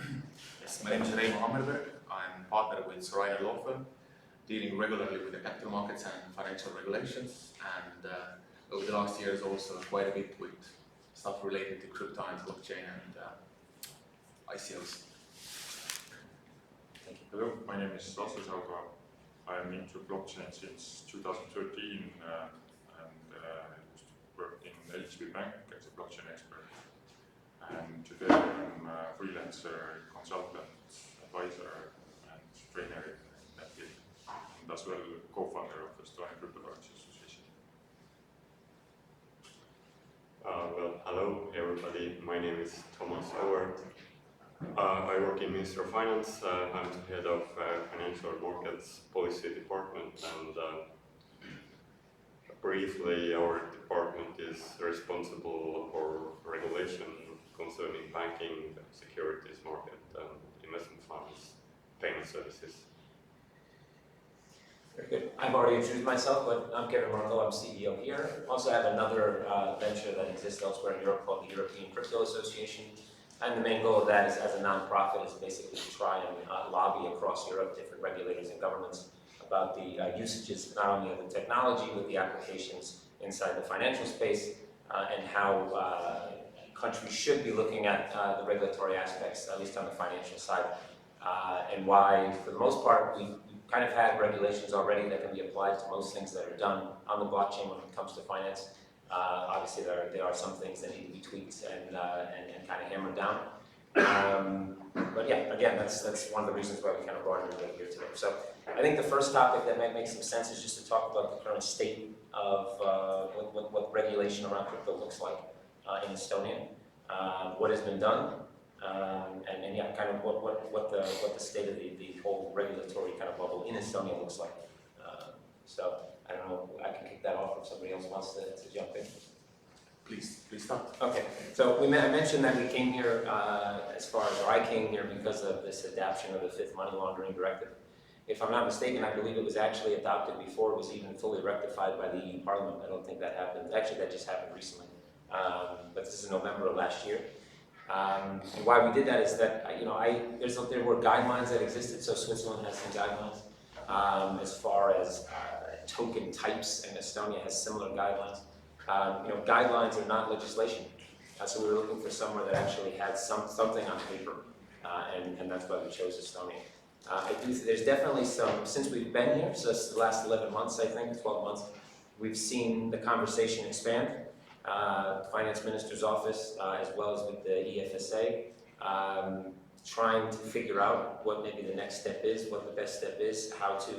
Yes, my name is Remo Hammerberg. I'm partner with Soraya Law Firm, dealing regularly with the capital markets and financial regulations, and over the last years also quite a bit with stuff related to crypto and blockchain and ICOs. Thank you. Hello, my name is Lasse Sauga. I'm into blockchain since 2013 and used to work in LHV Bank as a blockchain expert. And today I'm a freelancer, consultant, advisor, and trainer in that field, and as well co-founder of the Estonian Cryptocurrency Association. Well, hello everybody. My name is Thomas Howard. I work in Ministry of Finance. I'm the head of Financial Markets Policy Department, and briefly, our department is responsible for regulation concerning banking, securities market, and investment funds, payment services. Very good. I've already introduced myself, but I'm Kevin Marco, I'm CEO here. Also have another venture that exists elsewhere in Europe called the European Crypto Association. And the main goal of that is, as a nonprofit, is basically to try and lobby across Europe, different regulators and governments, about the usages not only of the technology, but the applications inside the financial space, and how countries should be looking at the regulatory aspects, at least on the financial side, and why, for the most part, we kind of had regulations already that can be applied to most things that are done on the blockchain when it comes to finance. Obviously, there are some things that need to be tweaked and kind of hammered down. But yeah, again, that's one of the reasons why we kind of brought everybody here today. So I think the first topic that might make some sense is just to talk about the current state of what regulation around crypto looks like in Estonia, what has been done, and yeah, kind of what the state of the whole regulatory kind of bubble in Estonia looks like. So I don't know, I can kick that off if somebody else wants to jump in. Please start. Okay, so I mentioned that we came here, as far as, or I came here because of this adoption of the fifth money laundering directive. If I'm not mistaken, I believe it was actually adopted before it was even fully rectified by the EU Parliament. I don't think that happened. Actually, that just happened recently. But this is November of last year. And why we did that is that, there were guidelines that existed. So Switzerland has some guidelines as far as token types, and Estonia has similar guidelines. Guidelines are not legislation. So we were looking for somewhere that actually had something on paper, and that's why we chose Estonia. There's definitely some, since we've been here, so it's the last 11 months, I think, 12 months, we've seen the conversation expand. Finance Minister's office, as well as with the EFSA, trying to figure out what maybe the next step is, what the best step is, how to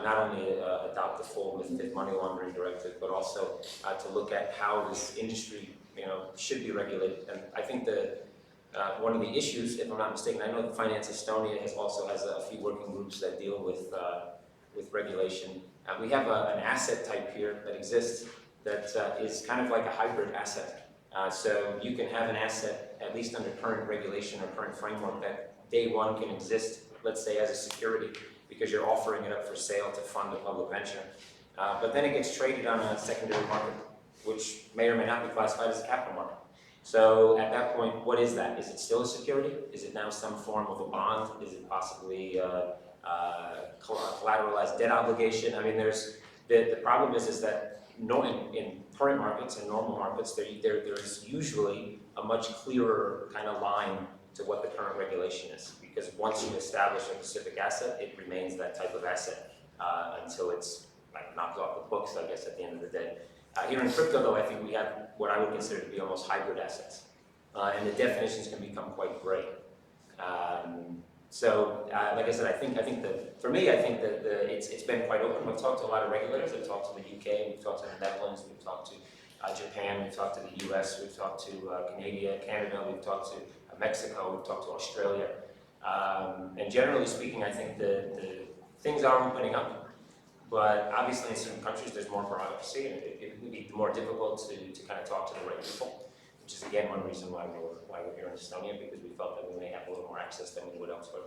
not only adopt the full fifth money laundering directive, but also to look at how this industry, should be regulated. And I think one of the issues, if I'm not mistaken, I know that Finance Estonia has a few working groups that deal with regulation. We have an asset type here that exists that is kind of like a hybrid asset. So you can have an asset, at least under current regulation or current framework, that day one can exist, let's say, as a security, because you're offering it up for sale to fund a public venture. But then it gets traded on a secondary market, which may or may not be classified as a capital market. So at that point, what is that? Is it still a security? Is it now some form of a bond? Is it possibly collateralized debt obligation? I mean, the problem is that in current markets and normal markets, there's usually a much clearer kind of line to what the current regulation is. Because once you establish a specific asset, it remains that type of asset until it's knocked off the books, I guess, at the end of the day. Here in crypto, though, I think we have what I would consider to be almost hybrid assets. And the definitions can become quite gray. Like I said, I think that for me, it's been quite open. We've talked to a lot of regulators. We've talked to the UK, we've talked to the Netherlands, we've talked to Japan, we've talked to the US, we've talked to Canada, we've talked to Mexico, we've talked to Australia. And generally speaking, I think the things are opening up. But obviously, in certain countries, there's more bureaucracy, and it would be more difficult to kind of talk to the right people, which is again one reason why we're here in Estonia, because we felt that we may have a little more access than we would elsewhere.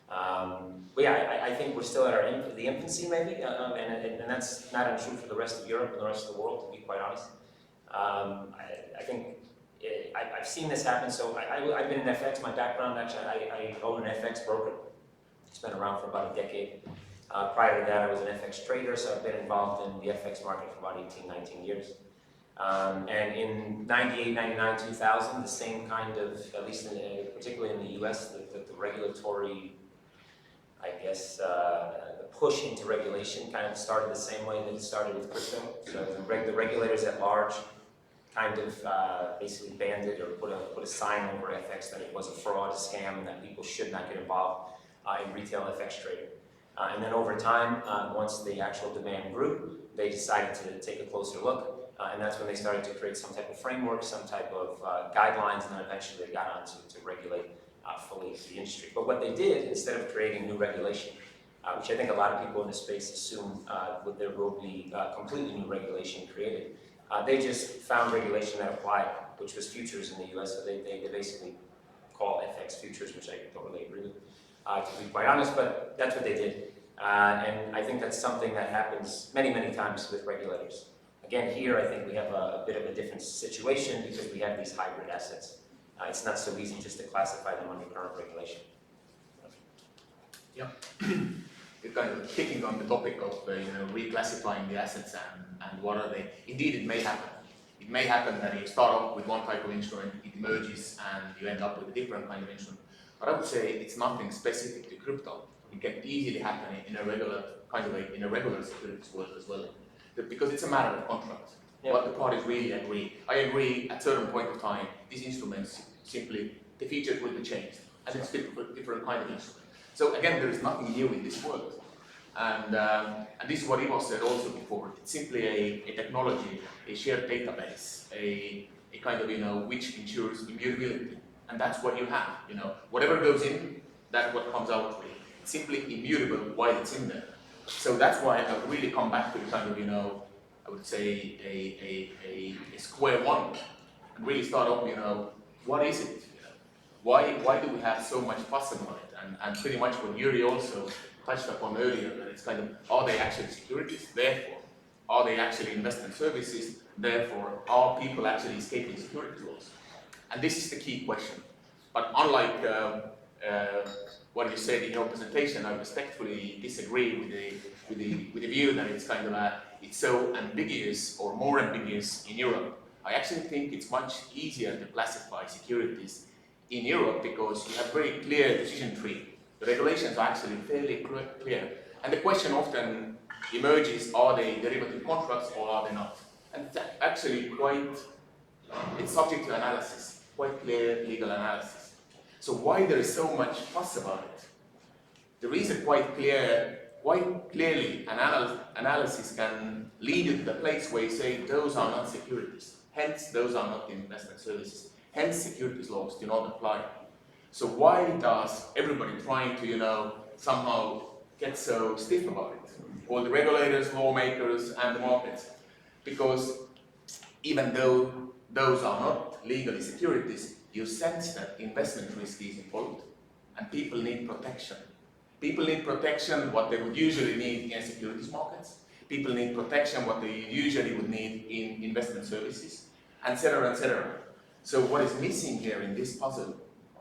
But yeah, I think we're still at the infancy, maybe, and that's not untrue for the rest of Europe and the rest of the world, to be quite honest. I think I've seen this happen. So I've been in FX. My background, actually, I own an FX broker. It's been around for about a decade. Prior to that, I was an FX trader, so I've been involved in the FX market for about 18, 19 years. And in 98, 99, 2000, the same kind of, at least particularly in the US, the regulatory, I guess, the push into regulation kind of started the same way that it started with crypto. So the regulators at large kind of basically banned it or put a sign over FX that it was a fraud, a scam, and that people should not get involved in retail FX trading. And then over time, once the actual demand grew, they decided to take a closer look. And that's when they started to create some type of framework, some type of guidelines, and then eventually they got on to regulate fully the industry. But what they did, instead of creating new regulation, which I think a lot of people in this space assume that there will be completely new regulation created, they just found regulation that applied, which was futures in the US. So they basically call FX futures, which I don't really agree with, to be quite honest, but that's what they did. And I think that's something that happens many, many times with regulators. Again, here I think we have a bit of a different situation because we have these hybrid assets. It's not so easy just to classify them under current regulation. Yeah, you're kind of kicking on the topic of reclassifying the assets and what are they. Indeed, it may happen. It may happen that you start off with one type of instrument, it emerges, and you end up with a different kind of instrument. But I would say it's nothing specific to crypto. It can easily happen in a regular securities world as well. Because it's a matter of contract. Yeah. What the parties really agree. I agree at a certain point of time, these instruments simply, the features will be changed. And it's different kind of instrument. So again, there is nothing new in this world. And this is what Ivo said also before. It's simply a technology, a shared database, a kind of, which ensures immutability. and that's what you have. You know, whatever goes in, that's what comes out. Really. It's simply immutable while it's in there. So that's why I would really come back to kind of, you know, I would say a square one, and really start off, you know, what is it? You know, why do we have so much fuss about it? And pretty much what Yuri also touched upon earlier, that it's kind of, are they actually securities? Therefore, are they actually investment services? Therefore, are people actually escaping security laws? And this is the key question. But unlike what you said in your presentation, I respectfully disagree with the view that it's kind of it's so ambiguous or more ambiguous in Europe. I actually think it's much easier to classify securities in Europe because you have very clear decision tree. The regulations are actually fairly clear. And the question often emerges, are they derivative contracts or are they not? And it's actually it's subject to analysis, quite clear legal analysis. So why there is so much fuss about it? The reason quite clearly analysis can lead you to the place where you say those are not securities, hence those are not investment services, hence securities laws do not apply. So why does everybody trying to, you know, somehow get so stiff about it? All the regulators, lawmakers, and the markets. Because even though those are not legally securities, you sense that investment risk is involved, and people need protection. People need protection, what they would usually need in securities markets. People need protection, what they usually would need in investment services, etc., etc. So what is missing here in this puzzle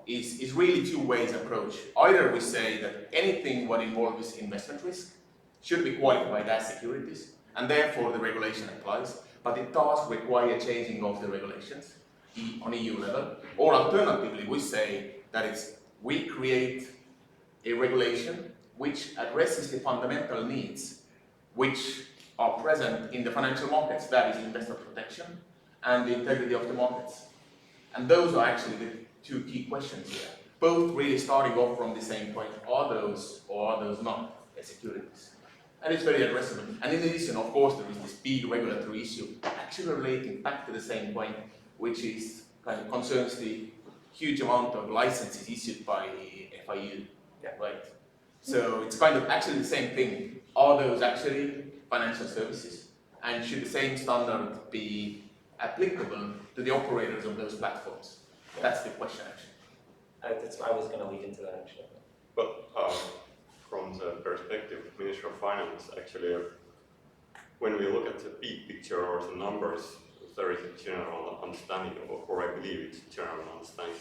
is really two ways approach. Either we say that anything what involves investment risk should be qualified as securities, and therefore the regulation applies, but it does require changing of the regulations on EU level. Or alternatively, we say that we create a regulation which addresses the fundamental needs which are present in the financial markets, that is investor protection and the integrity of the markets. And those are actually the two key questions here, both really starting off from the same point, are those or are those not securities? And it's very addressable. And in addition, of course, there is this big regulatory issue actually relating back to the same point, which is kind of concerns the huge amount of licenses issued by FIU, right? So it's kind of actually the same thing. Are those actually financial services? And should the same standard be applicable to the operators of those platforms? That's the question, actually. I was going to lead into that, actually. Well, from the perspective of Ministry of Finance, actually, when we look at the big picture or the numbers, there is a general understanding, or I believe it's a general understanding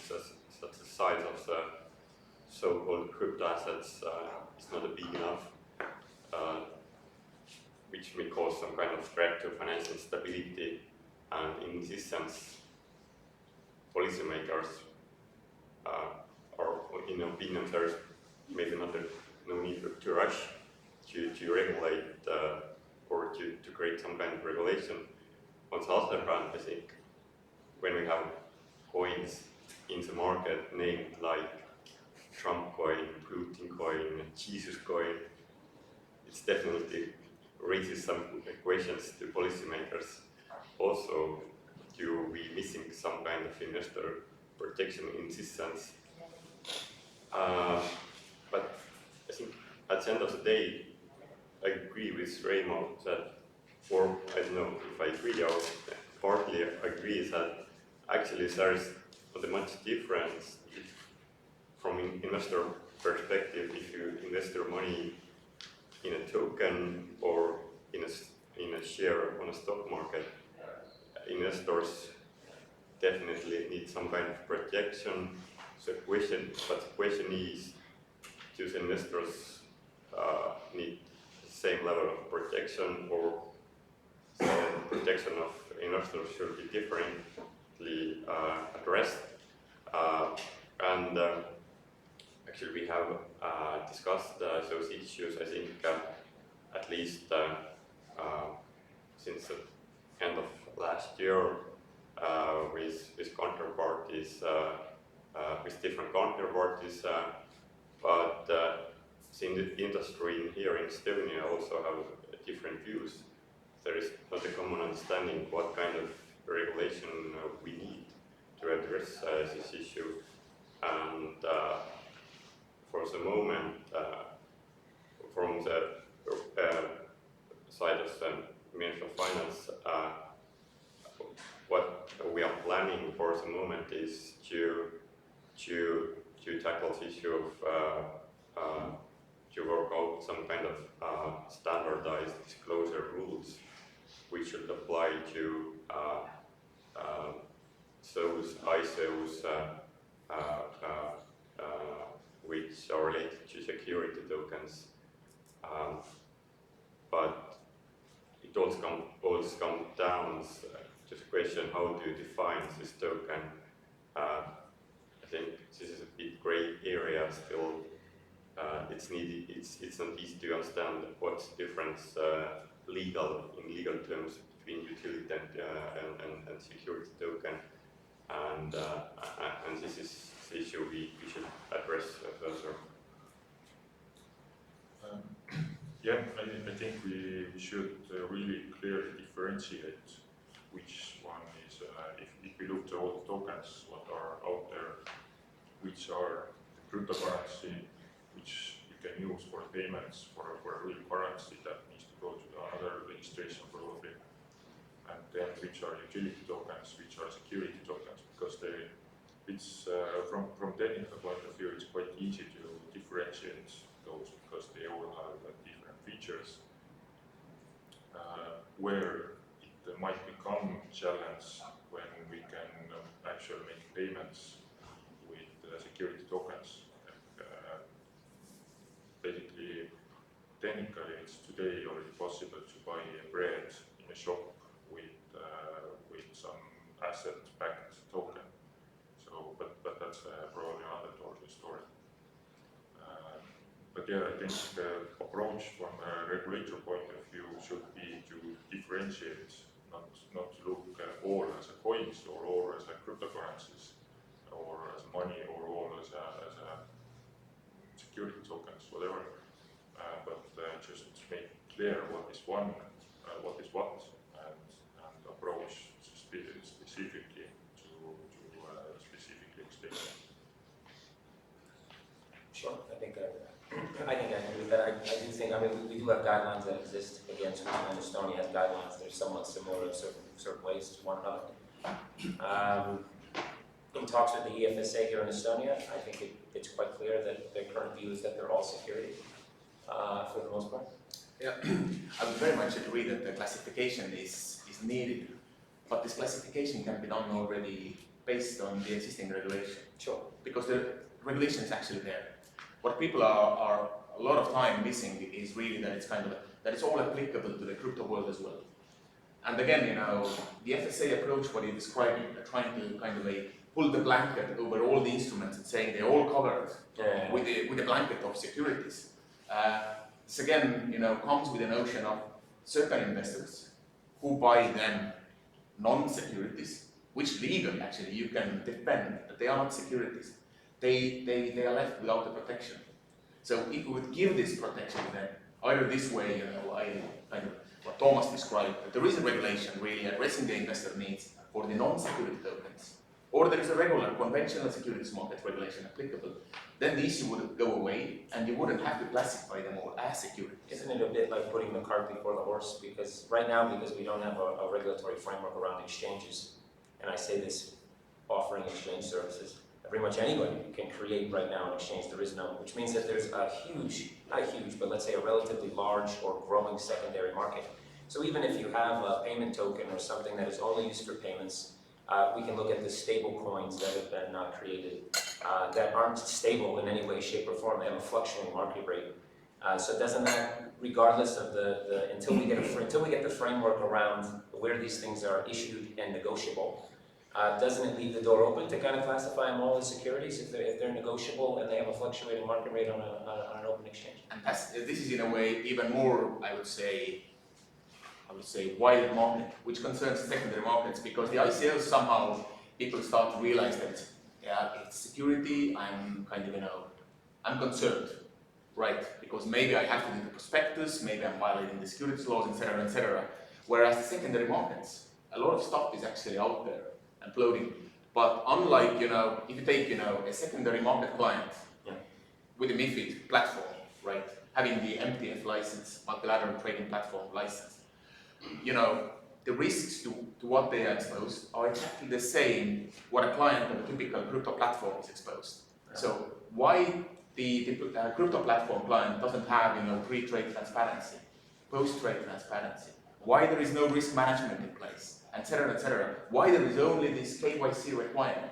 that the size of the so-called crypto assets is not big enough, which may cause some kind of threat to financial stability. And in this sense, policymakers are, in opinion, there's maybe no need to rush to regulate or to create some kind of regulation. On the other hand, I think when we have coins in the market named like Trump coin, Putin coin, Jesus coin, it's definitely raises some questions to policymakers. Also, to be missing some kind of investor protection in this sense. But I think at the end of the day, I agree with Reimo that, or I don't know if I agree or partly agree that actually there is not much difference from an investor perspective if you invest your money in a token or in a share on a stock market. Investors definitely need some kind of protection. So the question is, do the investors need the same level of protection, or the protection of investors should be differently addressed? Actually, we have discussed those issues, I think, at least since the end of last year with counterparties, with different counterparties, but since the industry here in Estonia also have different views, there is not a common understanding what kind of regulation we need to address this issue. And for the moment, from the side of the Ministry of Finance, what we are planning for the moment is to tackle the issue of to work out some kind of standardized disclosure rules which should apply to those ISOs which are related to security tokens. But it also comes down to the question, how do you define this token? I think this is a bit gray area still. It's not easy to understand what's the difference in legal terms between utility and security token, and this is the issue we should address further. Yeah, I think we should really clearly differentiate which one is, if we look to all the tokens what are out there, which are the cryptocurrency, which you can use for payments, for a real currency that needs to go to another registration probably, and then which are utility tokens, which are security tokens, because it's from technical point of view, it's quite easy to differentiate those because they all have different features. Where it might become a challenge when we can actually make payments with security tokens. Basically, technically, it's today already possible to buy bread in a shop with some asset-backed token. So, but that's probably another story. But yeah, I think the approach from a regulator point of view should be to differentiate, not to look all as a coins or all as a cryptocurrencies or as money or all as a security tokens, whatever. But just make clear what is one, what is what, and approach specifically to specifically explain. Sure, I think I agree with that. I do think, I mean, we do have guidelines that exist. Again, Sweden and Estonia has guidelines. They're somewhat similar in certain ways to one another. In talks with the EFSA here in Estonia, I think it's quite clear that their current view is that they're all security for the most part. Yeah, I would very much agree that the classification is needed, but this classification can be done already based on the existing regulation. Sure. Because the regulation is actually there. What people are a lot of time missing is really that it's all applicable to the crypto world as well. And again, you know, the FSA approach, what you're describing, they're trying to kind of pull the blanket over all the instruments and saying they're all covered with the blanket of securities. This again, you know, comes with the notion of certain investors who buy then non-securities, which legally actually you can defend that they are not securities. They are left without the protection. So if we would give this protection then, either this way, you know, kind of what Thomas described, that there is a regulation really addressing the investor needs for the non-security tokens, or there is a regular conventional securities market regulation applicable, then the issue would go away and you wouldn't have to classify them all as securities. Isn't it a bit like putting the cart before the horse? Because right now, because we don't have a regulatory framework around exchanges, and I say this offering exchange services, pretty much anybody can create right now an exchange. There is no, which means that there's a huge, not huge, but let's say a relatively large or growing secondary market. So even if you have a payment token or something that is only used for payments, we can look at the stable coins that have been created that aren't stable in any way, shape, or form. They have a fluctuating market rate. So doesn't that, regardless of until we get the framework around where these things are issued and negotiable, doesn't it leave the door open to kind of classify them all as securities if they're negotiable and they have a fluctuating market rate on an open exchange? And this is in a way even more, I would say, wider market, which concerns secondary markets, because the ICOs somehow people start to realize that it's security. I'm kind of, you know, I'm concerned, right? Because maybe I have to do the prospectus, maybe I'm violating the securities laws, etc., etc. Whereas the secondary markets, a lot of stuff is actually out there and floating. But unlike, if you take, a secondary market client with a MiFID platform, right, having the MTF license, multilateral trading platform license, the risks to what they are exposed are exactly the same what a client of a typical crypto platform is exposed. So why the crypto platform client doesn't have, pre-trade transparency, post-trade transparency, why there is no risk management in place, etc., why there is only this KYC requirement.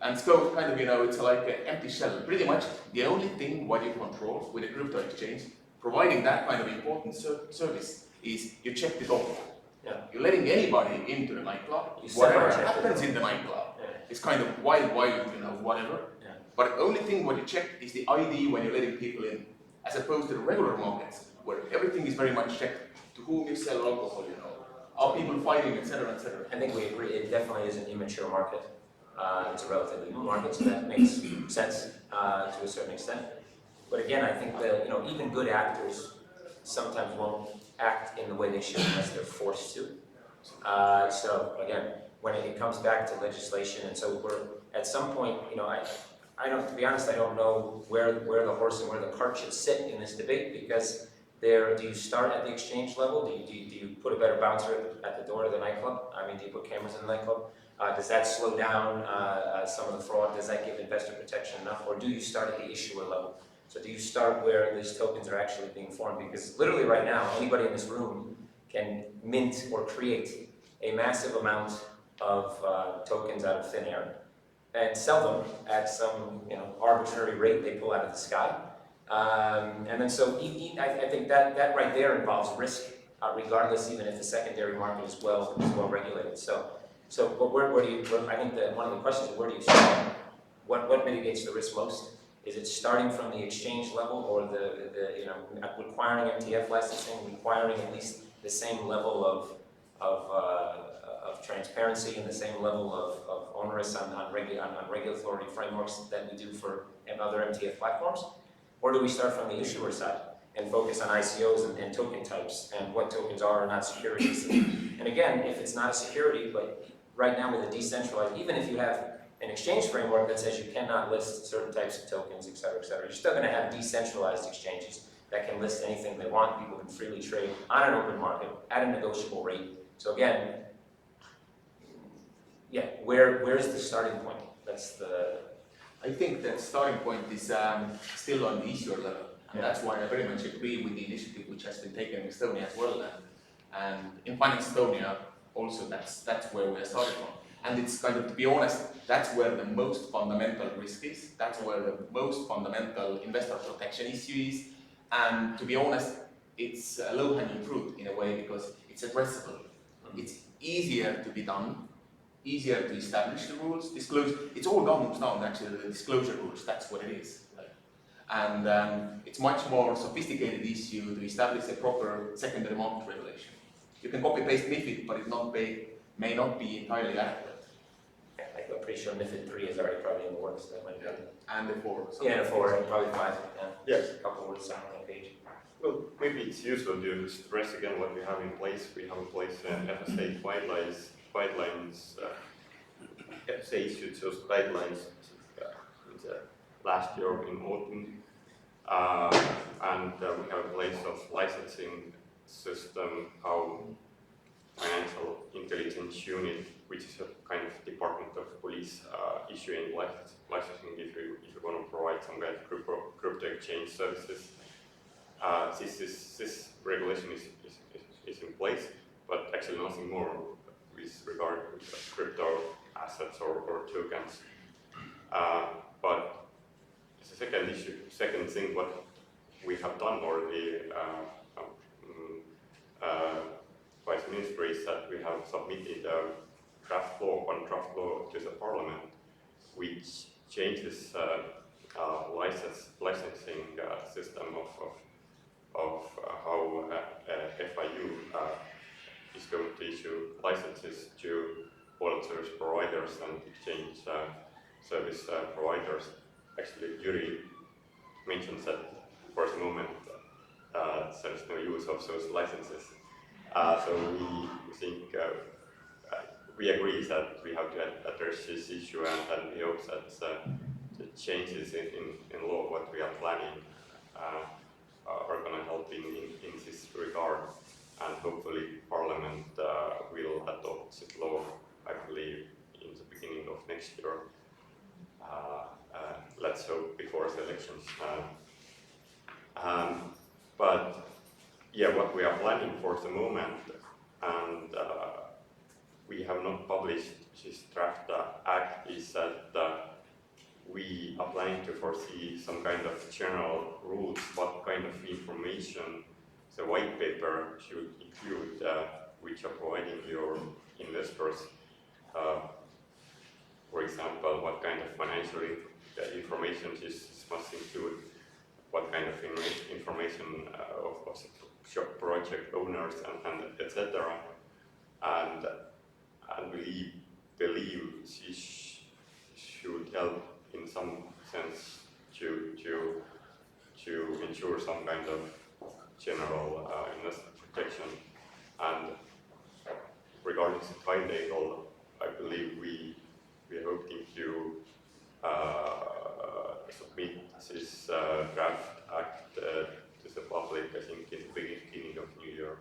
And so kind of, it's like an empty shell. Pretty much the only thing what you control with a crypto exchange, providing that kind of important service, is you check the door. Yeah. You're letting anybody into the nightclub. You Whatever semi-check the happens door. in the nightclub Yeah. is kind of wild, whatever. Yeah. But the only thing what you check is the ID when you're letting people in, as opposed to the regular markets, where everything is very much checked. To whom you sell alcohol, are people fighting, etc., etc. I think we agree, it definitely is an immature market. It's a relatively new market, so that makes sense to a certain extent. But again, I think that even good actors sometimes won't act in the way they should unless they're forced to. So again, when it comes back to legislation, and so we're at some point, I don't, to be honest, I don't know where the horse and where the cart should sit in this debate, because do you start at the exchange level? Do you put a better bouncer at the door of the nightclub? I mean, do you put cameras in the nightclub? Does that slow down some of the fraud? Does that give investor protection enough? Or do you start at the issuer level? So do you start where these tokens are actually being formed? Because literally right now, anybody in this room can mint or create a massive amount of tokens out of thin air and sell them at some arbitrary rate they pull out of the sky. And then so I think that right there involves risk, regardless, even if the secondary market is well regulated. So where do you? I think that one of the questions is, where do you start? What mitigates the risk most? Is it starting from the exchange level, or the requiring MTF licensing, requiring at least the same level of transparency and the same level of onerous on regulatory frameworks that we do for other MTF platforms? Or do we start from the issuer side and focus on ICOs and token types and what tokens are not securities? And again, if it's not a security, but right now with a decentralized, even if you have an exchange framework that says you cannot list certain types of tokens, et cetera, you're still going to have decentralized exchanges that can list anything they want. People can freely trade on an open market at a negotiable rate. So again, yeah, where's the starting point? I think that starting point is still on the issuer level. And that's why I very much agree with the initiative which has been taken in Estonia as well. And in Finance Estonia, also that's where we're starting from. And it's kind of, to be honest, that's where the most fundamental risk is. That's where the most fundamental investor protection issue is. And to be honest, it's a low-hanging fruit in a way, because it's addressable. It's easier to be done, easier to establish the rules, disclose. It's all comes down actually to the disclosure rules. That's what it is. And it's much more sophisticated issue to establish a proper secondary market regulation. You can copy-paste MiFID, but it may not be entirely adequate. Yeah, I'm pretty sure MiFID 3 is already probably in the works. That might be. And the 4. Yeah, 4, and probably 5. Yeah. Yes. A couple words on the page. Well, maybe it's useful to stress again what we have in place. We have in place FSA guidelines. FSA issued those guidelines last year in autumn. And we have a place of licensing system, how Financial Intelligence Unit, which is a kind of department of police, issuing licensing if you want to provide some kind of crypto exchange services. This regulation is in place, but actually nothing more with regard to crypto assets or tokens. But it's a second issue. Second thing, what we have done already by the ministry is that we have submitted one draft law to the parliament, which changes licensing system of how FIU is going to issue licenses to wallet service providers and exchange service providers. Actually, Yuri mentioned that for the moment there is no use of those licenses. So we think we agree that we have to address this issue, and we hope that the changes in law what we are planning are going to help in this regard, and hopefully Parliament will adopt the law, I believe, in the beginning of next year. Let's hope before the elections. But yeah, what we are planning for the moment, and we have not published this draft act, is that we are planning to foresee some kind of general rules, what kind of information the white paper should include, which are providing your investors. For example, what kind of financial information this must include, what kind of information of the project owners and etc. And we believe this should help in some sense to ensure some kind of general investor protection. And regarding the timetable, I believe we are hoping to submit this draft act to the public, I think, in the beginning of New Year.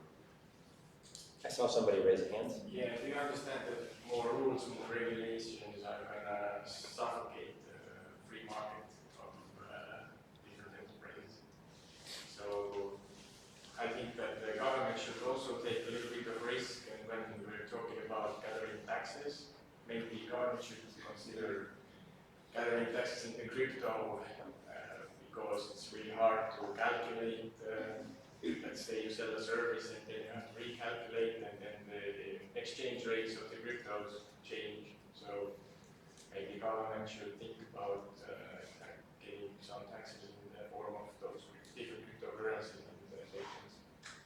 I saw somebody raise a hand. Yeah, do you understand that more rules, more regulations are going to suffocate the free market of different enterprises? So I think that the government should also take a little bit of risk, and when we're talking about gathering taxes, maybe the government should consider gathering taxes in crypto because it's really hard to calculate. Let's say you sell a service and then you have to recalculate, and then the exchange rates of the cryptos change. So maybe government should think about getting some taxes in the form of those different cryptocurrencies and tokens.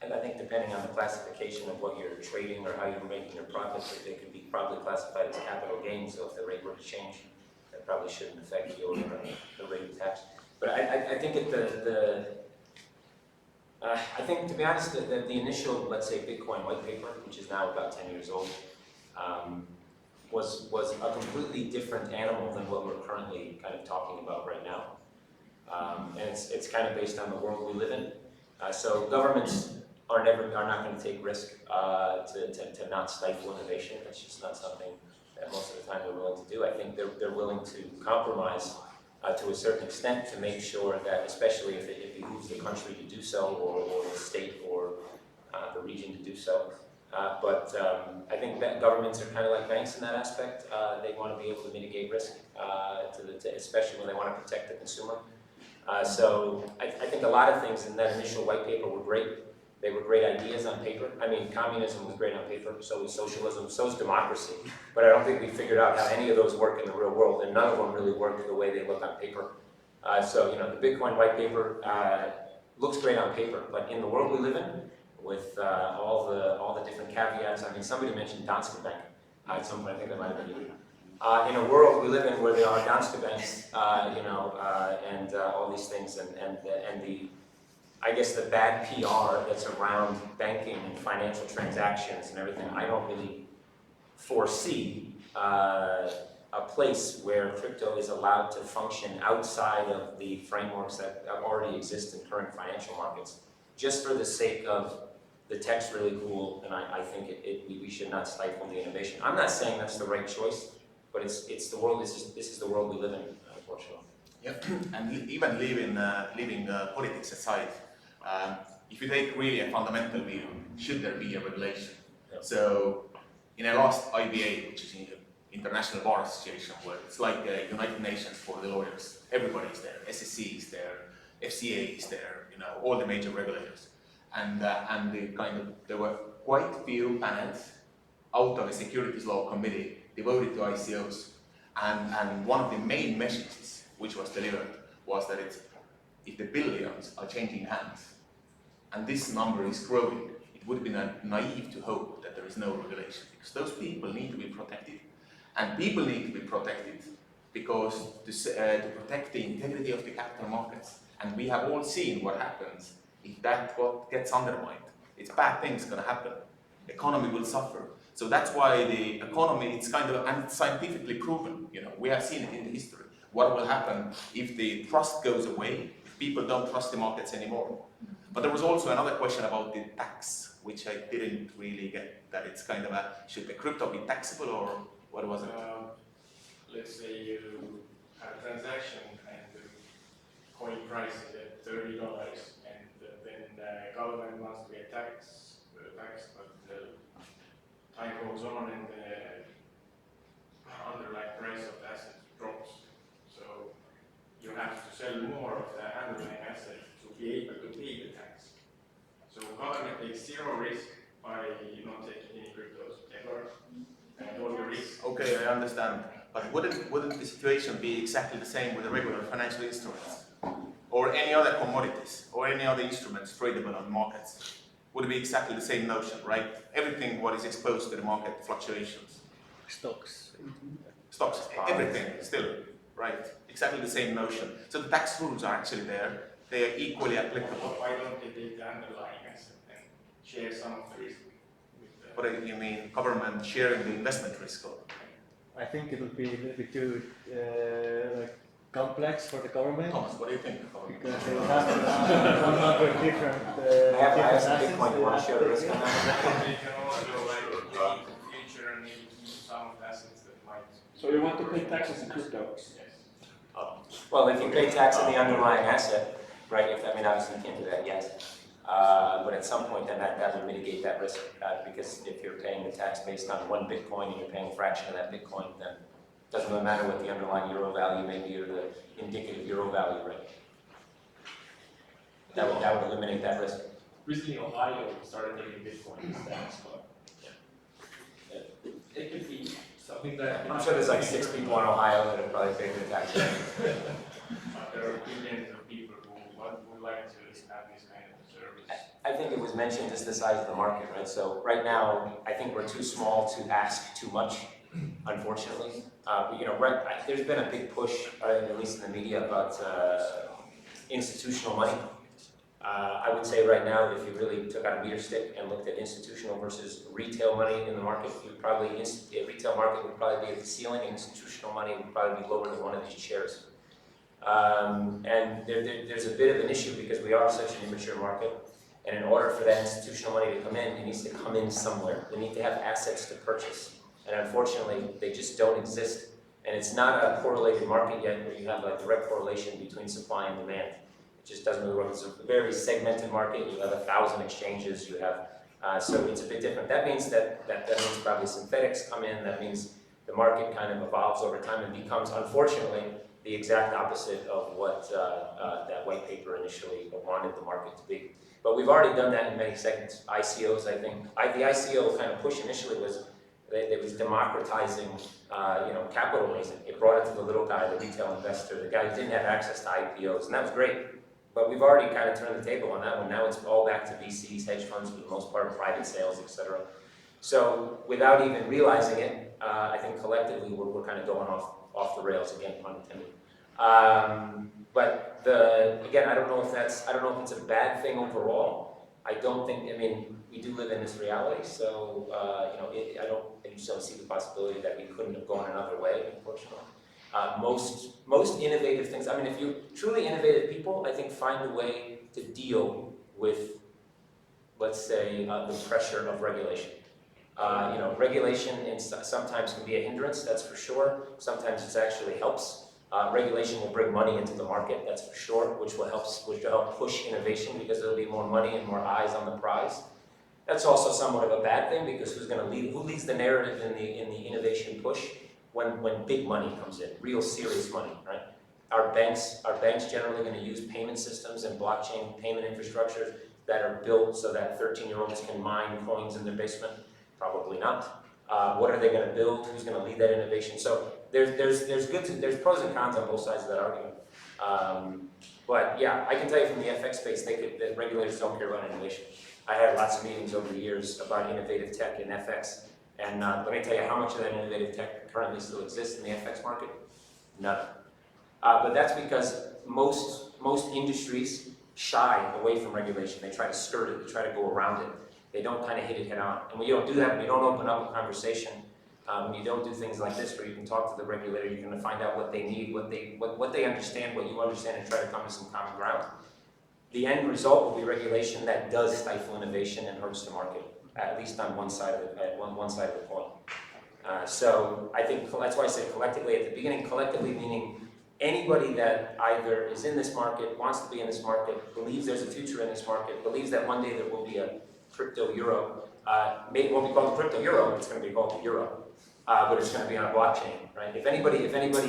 And I think depending on the classification of what you're trading or how you're making your profits, they could be probably classified as capital gains. So if the rate were to change, that probably shouldn't affect your the rate of tax. But I think I think, to be honest, the initial, let's say, Bitcoin white paper, which is now about 10 years old, was a completely different animal than what we're currently kind of talking about right now. And it's kind of based on the world we live in. So governments are not going to take risk to not stifle innovation. It's just not something that most of the time they're willing to do. I think they're willing to compromise to a certain extent to make sure that, especially if it behooves the country to do so, or the state or the region to do so. But I think that governments are kind of like banks in that aspect. They want to be able to mitigate risk, especially when they want to protect the consumer. So I think a lot of things in that initial white paper were great. They were great ideas on paper. I mean, communism was great on paper, so was socialism, so is democracy. But I don't think we figured out how any of those work in the real world, and none of them really work the way they look on paper. So, the Bitcoin white paper looks great on paper, but in the world we live in, with all the different caveats. I mean, somebody mentioned Danske Bank. At some point, I think that might have been you. In a world we live in where there are Danske Banks, and all these things, and I guess the bad PR that's around banking and financial transactions and everything, I don't really foresee a place where crypto is allowed to function outside of the frameworks that already exist in current financial markets, just for the sake of the tech's really cool, and I think we should not stifle the innovation. I'm not saying that's the right choice, but it's the world. This is the world we live in, unfortunately. Yep, and even leaving politics aside, if you take really a fundamental view, should there be a regulation? Yep. So, in a last IBA, which is International Bar Association, where it's like the United Nations for the lawyers, everybody is there. SEC is there, FCA is there, all the major regulators, and there were quite few panels out of a securities law committee devoted to ICOs, and one of the main messages which was delivered was that if the billions are changing hands, and this number is growing, it would be naive to hope that there is no regulation, because those people need to be protected. And people need to be protected because to protect the integrity of the capital markets. And we have all seen what happens if that gets undermined. It's bad things going to happen. The economy will suffer. So that's why the economy, it's kind of, and it's scientifically proven, you know, we have seen it in the history. What will happen if the trust goes away, if people don't trust the markets anymore? But there was also another question about the tax, which I didn't really get, that it's kind of a, should the crypto be taxable or what was it? Let's say you have a transaction and the coin price is at $30 and then the government wants to get tax, but the time goes on and the underlying price of the asset drops. So you have to sell more of the underlying asset to be able to pay the tax. So government takes zero risk by not taking any cryptos ever, and all the risk. Okay, I understand. But wouldn't the situation be exactly the same with the regular financial instruments? Or any other commodities, or any other instruments tradable on markets? Would it be exactly the same notion, right? Everything what is exposed to the market fluctuations. Stocks. Stocks, everything still, right? Exactly the same notion. So the tax rules are actually there. They are equally applicable. Why don't they take the underlying asset and share some of the risk with the... What do you mean, government sharing the investment risk? Or? I think it would be a little bit too like complex for the government. Thomas, what do you think? Because they would have to have 100 different I have different some assets. Bitcoin, you want to share the risk on that? They can also like in the future and maybe keep some of the assets that might... So you want to pay taxes in crypto? Yes. Well, if you pay tax on the underlying asset, right, I mean, obviously you can't do that yet. But at some point then that would mitigate that risk because if you're paying the tax based on one Bitcoin and you're paying a fraction of that Bitcoin, then it doesn't really matter what the underlying euro value may be or the indicative euro value, right? That would eliminate that risk. Recently, Ohio started taking Bitcoin as tax, but it could be something that... I'm sure there's like 6 people in Ohio that have probably paid their taxes. There are billions of people who would like to have this kind of service. I think it was mentioned just the size of the market, right? So right now, I think we're too small to ask too much, unfortunately. You know, there's been a big push, at least in the media, about institutional money. I would say right now, if you really took out a meter stick and looked at institutional versus retail money in the market, retail market would probably be at the ceiling, and institutional money would probably be lower than one of these chairs. And there's a bit of an issue because we are such an immature market, and in order for that institutional money to come in, it needs to come in somewhere. They need to have assets to purchase, and unfortunately, they just don't exist. And it's not a correlated market yet where you have a direct correlation between supply and demand. It just doesn't really work. It's a very segmented market. You have 1,000 exchanges. You have so it's a bit different. That means that means probably synthetics come in. That means the market kind of evolves over time and becomes, unfortunately, the exact opposite of what that white paper initially wanted the market to be. But we've already done that in many segments. ICOs, I think. The ICO kind of push initially was it was democratizing, capital raising. It brought it to the little guy, the retail investor, the guy who didn't have access to IPOs, and that was great. But we've already kind of turned the table on that one. Now it's all back to VCs, hedge funds, for the most part, private sales, etc. So without even realizing it, I think collectively we're kind of going off the rails again, pun intended. But again, I don't know if it's a bad thing overall. I mean, we do live in this reality, so I just don't see the possibility that we couldn't have gone another way, unfortunately. Most innovative things, I mean, if you truly innovative people, I think find a way to deal with, let's say, the pressure of regulation. Regulation sometimes can be a hindrance, that's for sure. Sometimes it actually helps. Regulation will bring money into the market, that's for sure, which will help push innovation because there'll be more money and more eyes on the prize. That's also somewhat of a bad thing because who leads the narrative in the innovation push when big money comes in, real serious money, right? Are banks generally going to use payment systems and blockchain payment infrastructures that are built so that 13-year-olds can mine coins in their basement? Probably not. What are they going to build? Who's going to lead that innovation? So there's pros and cons on both sides of that argument. But yeah, I can tell you from the FX space, the regulators don't care about innovation. I had lots of meetings over the years about innovative tech in FX, and let me tell you how much of that innovative tech currently still exists in the FX market. None. But that's because most industries shy away from regulation. They try to skirt it. They try to go around it. They don't kind of hit it head on. And when you don't do that, when you don't open up a conversation, when you don't do things like this where you can talk to the regulator, you're going to find out what they need, what they understand, what you understand, and try to come to some common ground. The end result will be regulation that does stifle innovation and hurts the market, at least on one side of the coin. So I think that's why I said collectively at the beginning. Collectively meaning anybody that either is in this market, wants to be in this market, believes there's a future in this market, believes that one day there will be a crypto euro. Maybe it won't be called the crypto euro, it's going to be called the euro. But it's going to be on a blockchain, right? If anybody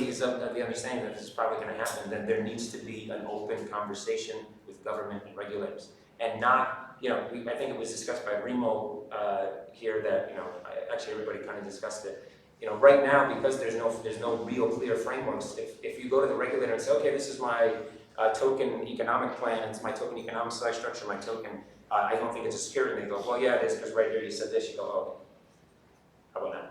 is of the understanding that this is probably going to happen, then there needs to be an open conversation with government and regulators, and not, I think it was discussed by Remo here that, actually everybody kind of discussed it. Right now, because there's no real clear frameworks. If you go to the regulator and say, okay, this is my token economic plan, it's my token economic size structure, my token. I don't think it's a security. And they go, well, yeah, it is, because right here you said this. You go, okay. How about that?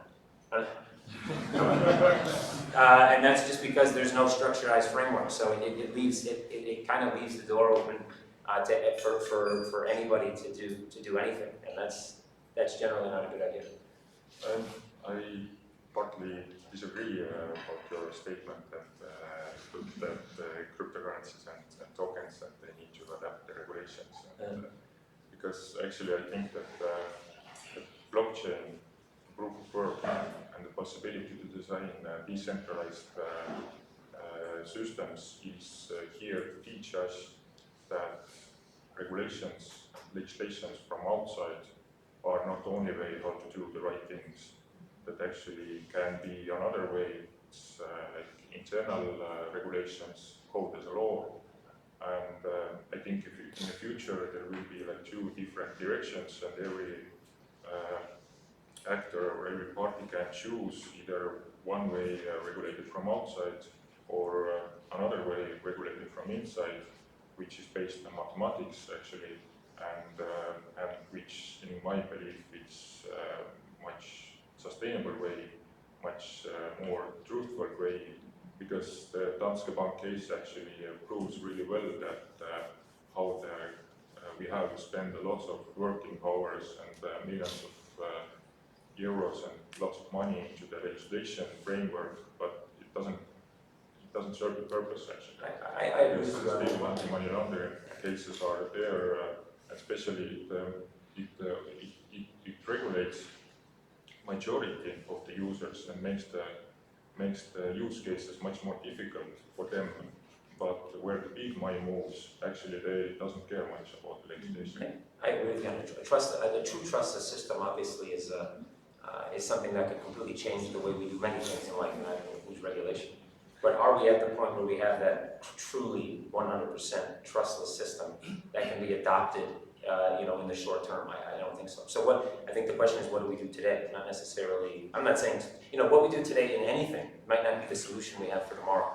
And that's just because there's no structurized framework, so it kind of leaves the door open for anybody to do anything, and that's generally not a good idea. I partly disagree about your statement that cryptocurrencies and tokens that they need to adapt the regulations, because actually I think that the blockchain proof of work and the possibility to design decentralized systems is here to teach us that legislations from outside are not the only way how to do the right things, that actually can be another way. It's like internal regulations, code as a law, and I think in the future there will be like two different directions, and every actor or every party can choose either one way regulated from outside or another way regulated from inside, which is based on mathematics actually, and which in my belief is much sustainable way, much more truthful way, because the Danske Bank case actually proves really well that how we have spent lots of working hours and millions of euros and lots of money into the legislation framework, but it doesn't serve the purpose actually. I agree with you. Still anti-money laundering cases are there, especially it regulates majority of the users and makes the use cases much more difficult for them. But where the big money moves, actually they doesn't care much about the legislation. I agree with you. The true trustless system obviously is something that could completely change the way we do many things in life, and that includes regulation. But are we at the point where we have that truly 100% trustless system that can be adopted, in the short term? I don't think so. So I think the question is, what do we do today? Not necessarily, I'm not saying, what we do today in anything might not be the solution we have for tomorrow.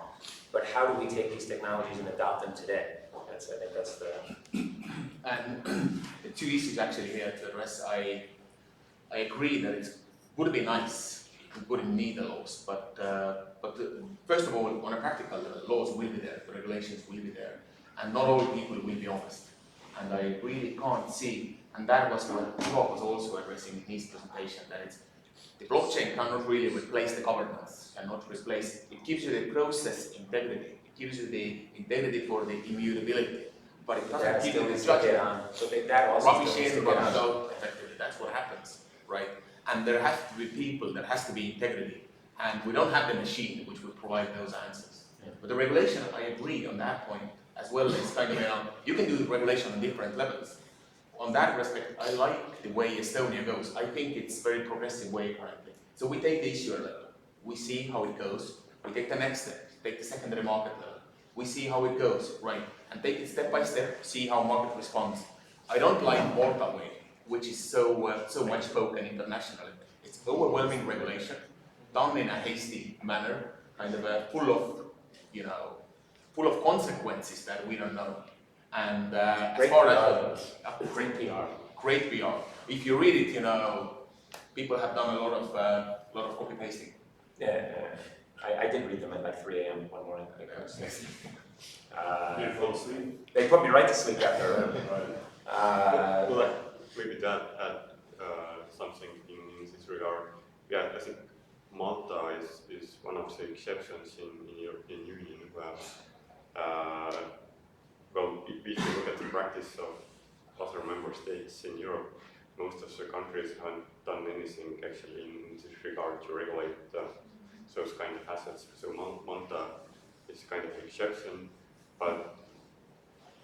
But how do we take these technologies and adopt them today? I think that's the... And two issues actually here to address. I agree that it would be nice if we wouldn't need the laws, but first of all, on a practical level, laws will be there, the regulations will be there, and not all people will be honest. And I really can't see, and that was what Ivo was also addressing in his presentation, that the blockchain cannot really replace the governance, cannot replace, it gives you the process integrity, it gives you the integrity for the immutability, but it doesn't give you the judgment. Rubbish in, rubbish out, effectively, that's what happens, right? And there has to be people, there has to be integrity, and we don't have the machine which will provide those answers. Yeah. But the regulation, I agree on that point, as well as kind of, you can do regulation on different levels. On that respect, I like the way Estonia goes. I think it's a very progressive way currently. So we take the issuer level, we see how it goes, we take the next step, take the secondary market level, we see how it goes, right? And take it step by step, see how market responds. I don't like Malta way, which is so much spoken internationally. It's overwhelming regulation, done in a hasty manner, kind of full of consequences that we don't know. And as far as great PR. If you read it, people have done a lot of copy pasting. Yeah, I did read them at like 3 a.m. one morning. You fall asleep? They put me right to sleep after. maybe that add something in this regard. Yeah, I think Malta is one of the exceptions in European Union where, well, if you look at the practice of other member states in Europe, most of the countries haven't done anything actually in this regard to regulate those kind of assets. So Malta is kind of an exception, but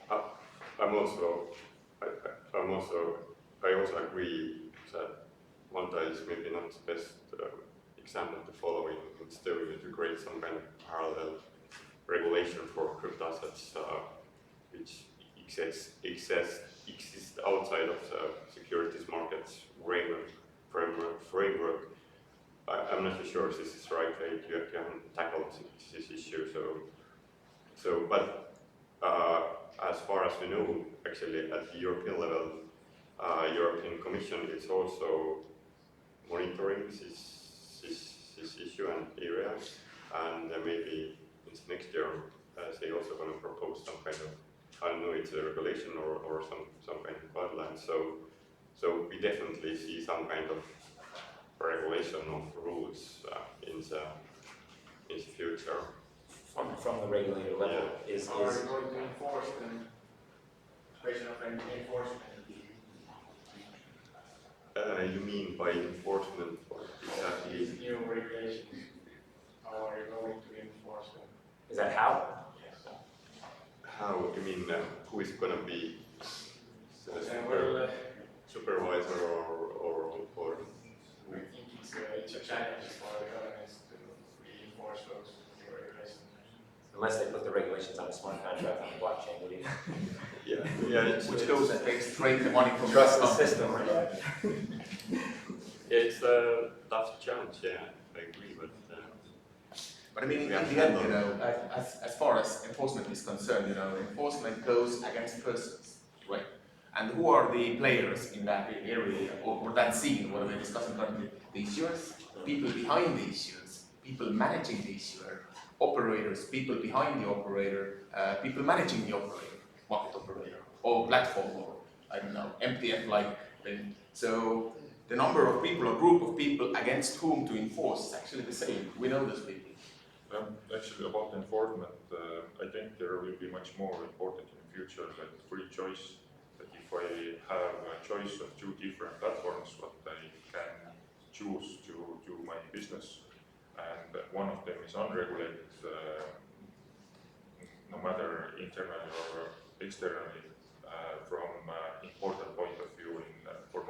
I also agree that Malta is maybe not the best example to follow in Estonia to create some kind of parallel regulation for crypto assets which exist outside of the securities markets framework. I'm not so sure if this is right. You haven't tackled this issue, but as far as we know, actually at the European level, European Commission is also monitoring this issue and area, and maybe next year they also going to propose some kind of, I don't know, it's a regulation or some kind of guidelines. So we definitely see some kind of regulation of rules in the future. From the regulator level is Are we going to enforce them? Question of enforcement. You mean by enforcement? Exactly. These new regulations. How are you going to enforce them? Is that how? Yes. How? You mean who is going to be the supervisor or I think it's a challenge for the governments to reinforce those new regulations. Unless they put the regulations on a smart contract on the blockchain, would you? Yeah, Which goes and takes straight the money from Trust the company. system, right? it's a tough challenge. Yeah, I agree, but I mean, in we have the to end, handle as far as enforcement is concerned, enforcement goes against persons, right? And who are the players in that area or that scene where we're discussing currently? The issuers, people behind the issuers, people managing the issuer, operators, people behind the operator, people managing the operator, market operator, or platform, or I don't know, MTF-like thing. So the number of people or group of people against whom to enforce is actually the same. We know those people. Actually, about enforcement, I think there will be much more important in the future, like free choice. That if I have a choice of two different platforms, what I can choose to do my business, and one of them is unregulated, no matter internally or externally, from important point of view for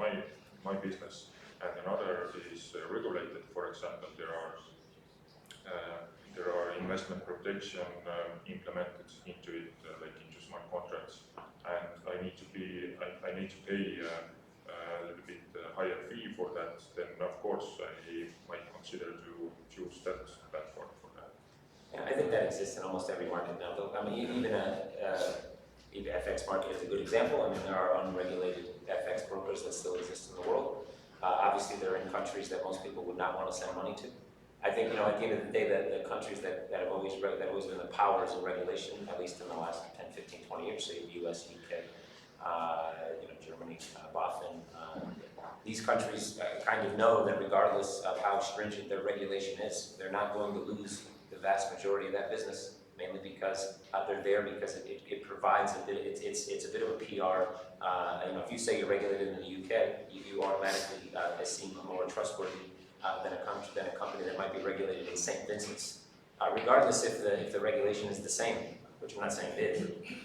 my business, and another is regulated. For example, there are investment protection implemented into it, like into smart contracts, and I need to pay a little bit higher fee for that. Then of course I might consider to choose that platform for that. Yeah, I think that exists in almost every market now. Though, I mean, even FX market is a good example. I mean, there are unregulated FX brokers that still exist in the world. Obviously, they're in countries that most people would not want to send money to. I think, at the end of the day, the countries that have always been the powers of regulation, at least in the last 10, 15, 20 years, say the US, UK, Germany, BaFin, these countries kind of know that regardless of how stringent their regulation is, they're not going to lose the vast majority of that business, mainly because they're there because it provides a bit, it's a bit of a PR. If you say you're regulated in the UK, you automatically seem more trustworthy than a company that might be regulated in St. Vincent's. Regardless if the regulation is the same, which I'm not saying it is,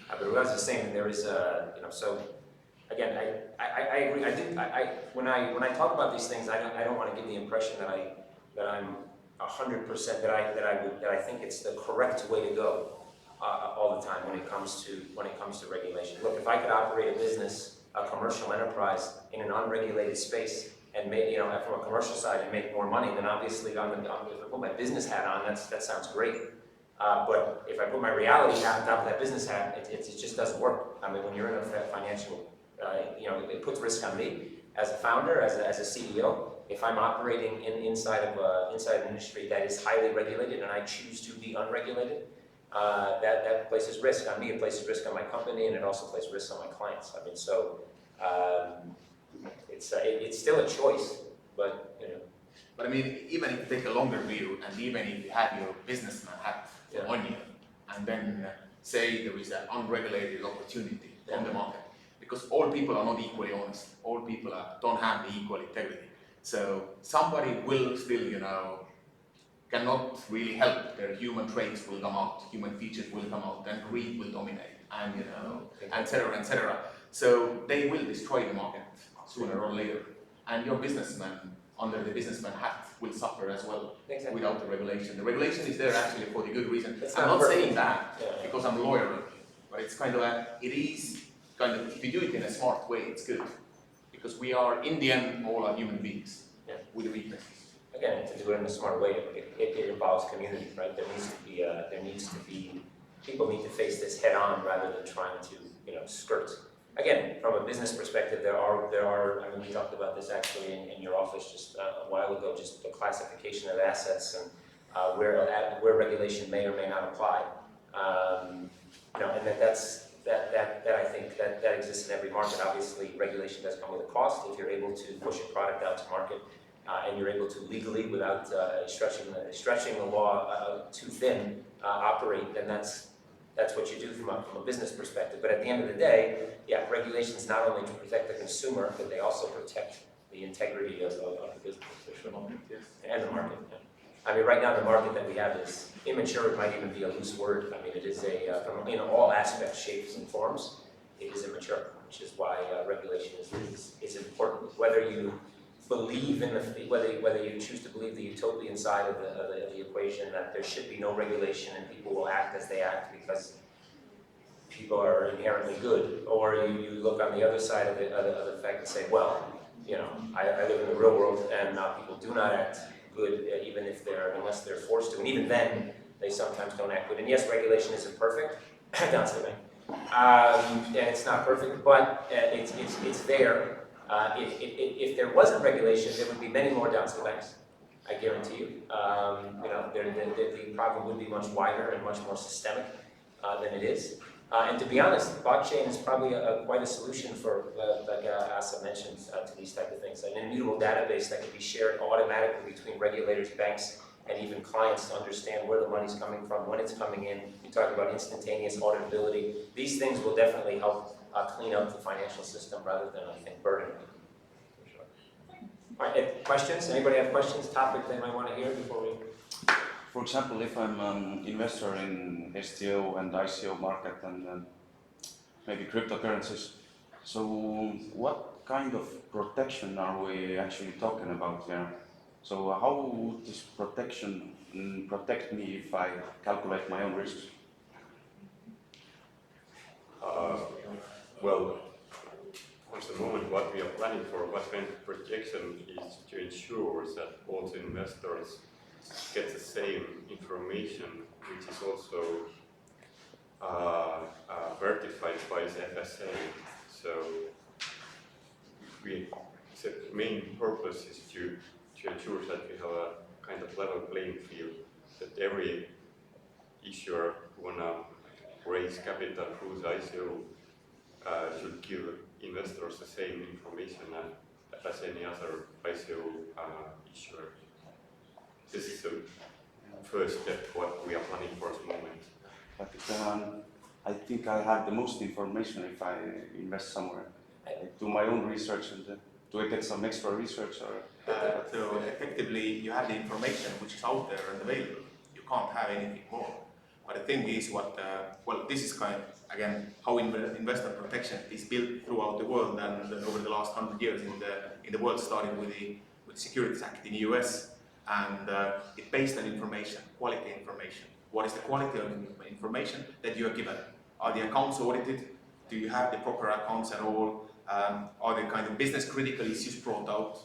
but regardless it's the same, there is so again, I agree. When I talk about these things, I don't want to give the impression that I'm 100% that I think it's the correct way to go all the time when it comes to regulation. Look, if I could operate a business, a commercial enterprise in an unregulated space, and make, from a commercial side, and make more money, then obviously, if I put my business hat on, that sounds great. But if I put my reality hat on top of that business hat, it just doesn't work. I mean, when you're in a financial, it puts risk on me as a founder, as a CEO. If I'm operating inside an industry that is highly regulated, and I choose to be unregulated, that places risk on me. It places risk on my company, and it also places risk on my clients. I mean, so. it's still a choice, but you know. But I mean, even if you take a longer view, and even if you have your businessman hat for 1 year, and then say there is an unregulated opportunity on the market, because all people are not equally honest, all people don't have the equal integrity. So somebody will still, you know, cannot really help. Their human traits will come out, human features will come out, and greed will dominate, and you know, etc., etc. So they will destroy the market sooner or later, and your businessman under the businessman hat will suffer as well without the regulation. The regulation is there actually for the good reason. I'm not saying that because I'm a lawyer, but it's kind of it is kind of, if you do it in a smart way, it's good. Because we are, in the end, all are human beings with weaknesses. Again, to do it in a smart way, it involves community, right? There needs to be, people need to face this head on rather than trying to, you know, skirt. Again, from a business perspective, there are, I mean, we talked about this actually in your office just a while ago, just the classification of assets and where regulation may or may not apply. You know, and that I think that exists in every market. Obviously, regulation does come with a cost. If you're able to push a product out to market and you're able to legally, without stretching the law too thin, operate, then that's what you do from a business perspective. But at the end of the day, yeah, regulations not only to protect the consumer, but they also protect the integrity of the business, for sure. And the market. Yeah. I mean, right now the market that we have is immature. It might even be a loose word. I mean, it is in all aspects, shapes, and forms, it is immature, which is why regulation is important. Whether you believe in whether you choose to believe the utopian side of the equation, that there should be no regulation and people will act as they act because people are inherently good, or you look on the other side of the fact and say, well, you know, I live in the real world and people do not act good even if unless they're forced to, and even then they sometimes don't act good. And yes, regulation isn't perfect, that's the thing, and it's not perfect, but it's there. If there wasn't regulation, there would be many more downside banks. I guarantee you. You know, the problem would be much wider and much more systemic than it is. And to be honest, blockchain is probably quite a solution for, like Asa mentioned, to these type of things. An immutable database that can be shared automatically between regulators, banks, and even clients to understand where the money's coming from, when it's coming in. You talk about instantaneous auditability. These things will definitely help clean up the financial system rather than, I think, burden it. For sure. All right, questions? Anybody have questions, topic they might want to hear before we... For example, if I'm an investor in STO and ICO market and maybe cryptocurrencies, so what kind of protection are we actually talking about here? So how would this protection protect me if I calculate my own risks? Well, at the moment what we are planning for, what kind of protection is to ensure that all the investors get the same information, which is also verified by the FSA. So the main purpose is to ensure that we have a kind of level playing field, that every issuer who wanna raise capital through the ICO should give investors the same information as any other ICO issuer. This is the first step what we are planning for at the moment. But I think I have the most information if I invest somewhere. I do my own research and do I get some extra research or? So effectively, you have the information which is out there and available. You can't have anything more. But the thing is, well, this is kind of, again, how investor protection is built throughout the world and over the last 100 years in the world, starting with the Securities Act in the US. And it's based on information, quality information. What is the quality of information that you are given? Are the accounts audited? Do you have the proper accounts at all? Are the kind of business critical issues brought out?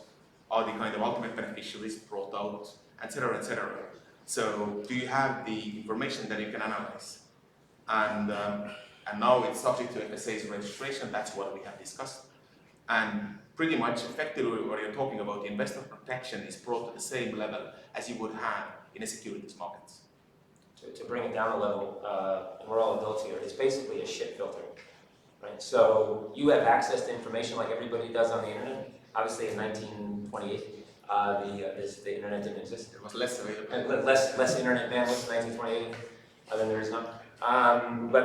Are the kind of ultimate beneficiaries brought out? Etc., etc. So do you have the information that you can analyze? And now it's subject to FSA's registration. That's what we have discussed. And pretty much effectively what you're talking about, the investor protection is brought to the same level as you would have in a securities market. To bring it down a level, and we're all adults here, it's basically a shit filter, right? So you have access to information like everybody does on the internet, Obviously, in 1928, the internet didn't exist. There was less available. And less internet bandwidth in 1928 than there is now. But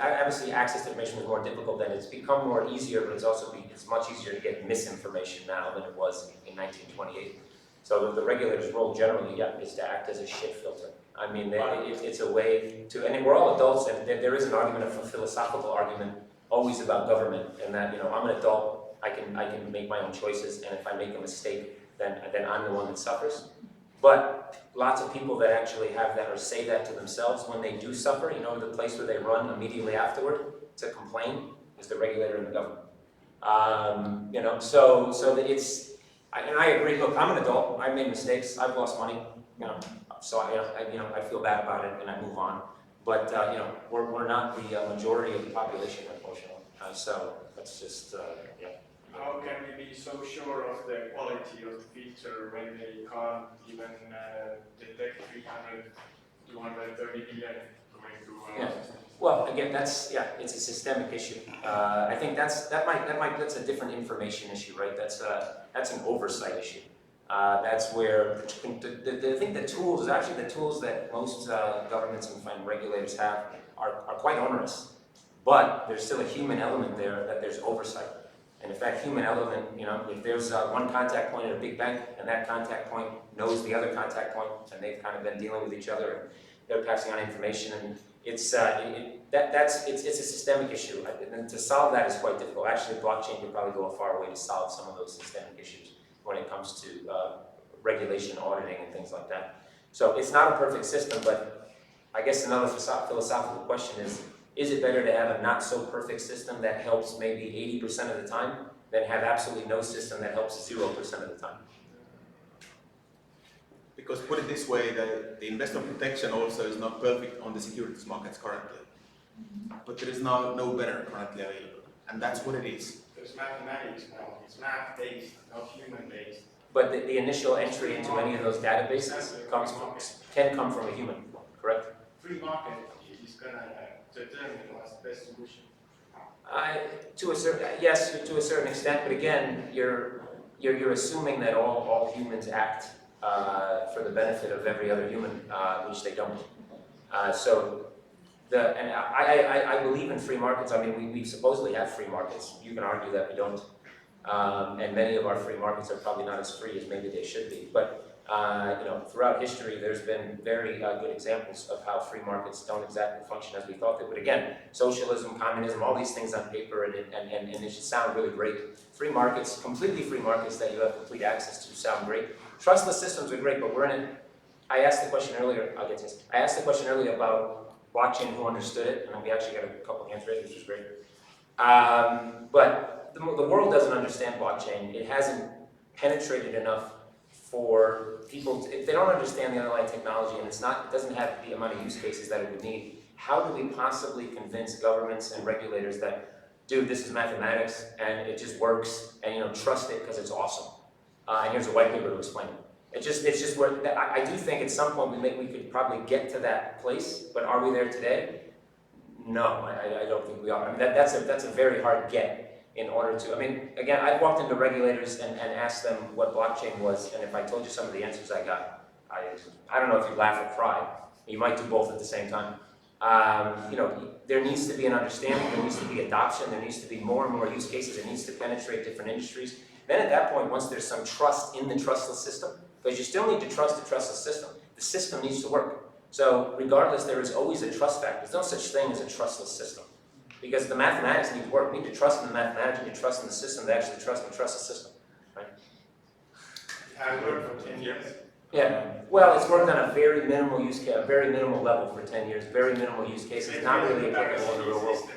obviously access to information is more difficult then. It's become more easier, but it's much easier to get misinformation now than it was in 1928. So the regulator's role generally, is to act as a shit filter. I mean, it's a way to, and we're all adults, and there is an argument, a philosophical argument, always about government, and that, I'm an adult, I can make my own choices, and if I make a mistake, then I'm the one that suffers. But lots of people that actually have that or say that to themselves when they do suffer, the place where they run immediately afterward to complain is the regulator and the government. So that and I agree. Look, I'm an adult. I've made mistakes. I've lost money. So I feel bad about it and I move on. But we're not the majority of the population, unfortunately. So that's just How can we be so sure of the quality of the feature when they can't even detect 300, 230 billion going through our system? Well, again, it's a systemic issue. I think that's a different information issue, right? That's an oversight issue. That's where I think the tools that most governments and regulators have are quite onerous, but there's still a human element there that there's oversight. And if that human element, if there's one contact point at a big bank and that contact point knows the other contact point and they've kind of been dealing with each other and they're passing on information, and it's a systemic issue. And to solve that is quite difficult. Actually, blockchain could probably go a far way to solve some of those systemic issues when it comes to regulation, auditing, and things like that. So it's not a perfect system, but I guess another philosophical question is it better to have a not so perfect system that helps maybe 80% of the time than have absolutely no system that helps 0% of the time? Because put it this way, the investor protection also is not perfect on the securities markets currently. But there is no better currently available. And that's what it is. There's mathematics now. It's math-based, not human-based. But the initial entry into any of those databases can come from a human, correct? Free market is going to determine what's the best solution. To a certain extent, but again, you're assuming that all humans act for the benefit of every other human, which they don't. And I believe in free markets. I mean, we supposedly have free markets. You can argue that we don't. And many of our free markets are probably not as free as maybe they should be. But throughout history, there's been very good examples of how free markets don't exactly function as we thought they would. Again, socialism, communism, all these things on paper, and it should sound really great. Free markets, completely free markets that you have complete access to, sound great. Trustless systems are great, but we're in it. I asked the question earlier. I'll get to this. I asked the question earlier about blockchain, who understood it, and we actually got a couple of hands raised, which is great. But the world doesn't understand blockchain. It hasn't penetrated enough for people if they don't understand the underlying technology, and it doesn't have the amount of use cases that it would need. How do we possibly convince governments and regulators that, dude, this is mathematics and it just works, and trust it because it's awesome? And here's a white paper to explain it. It's just where I do think at some point we could probably get to that place, but are we there today? No, I don't think we are. I mean, that's a very hard get. In order to, again, I walked into regulators and asked them what blockchain was, and if I told you some of the answers I got, I don't know if you laugh or cry. You might do both at the same time. There needs to be an understanding, there needs to be adoption, there needs to be more and more use cases, it needs to penetrate different industries. Then at that point, once there's some trust in the trustless system, because you still need to trust the trustless system, the system needs to work. So regardless, there is always a trust factor. There's no such thing as a trustless system. Because the mathematics need to work. We need to trust in the mathematics, we need to trust in the system to actually trust the system. Right? It has worked for 10 years. Yeah. Well, it's worked on a very minimal use case, a very minimal level for 10 years. Very minimal use cases, not really applicable in the real world.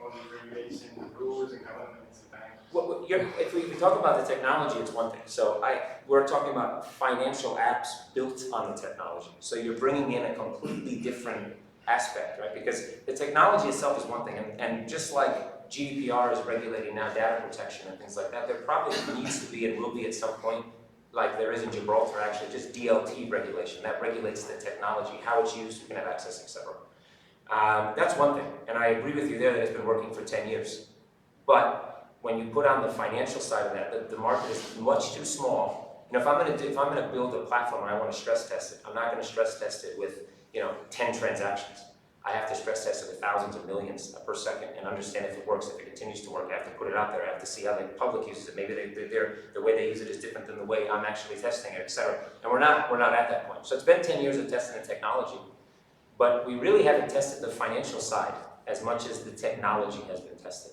All the regulation, rules, and governments, and banks. Well, if we talk about the technology, it's one thing. So we're talking about financial apps built on the technology. So you're bringing in a completely different aspect, right? Because the technology itself is one thing, and just like GDPR is regulating now data protection and things like that, there probably needs to be and will be at some point, like there is in Gibraltar actually, just DLT regulation that regulates the technology, how it's used, who can have access, etc. That's one thing, and I agree with you there that it's been working for 10 years. But when you put on the financial side of that, the market is much too small. If I'm gonna build a platform and I want to stress test it, I'm not going to stress test it with 10 transactions. I have to stress test it with thousands of millions per second and understand if it works, if it continues to work. I have to put it out there. I have to see how the public uses it. Maybe the way they use it is different than the way I'm actually testing it, etc. And we're not at that point. So it's been 10 years of testing the technology, but we really haven't tested the financial side as much as the technology has been tested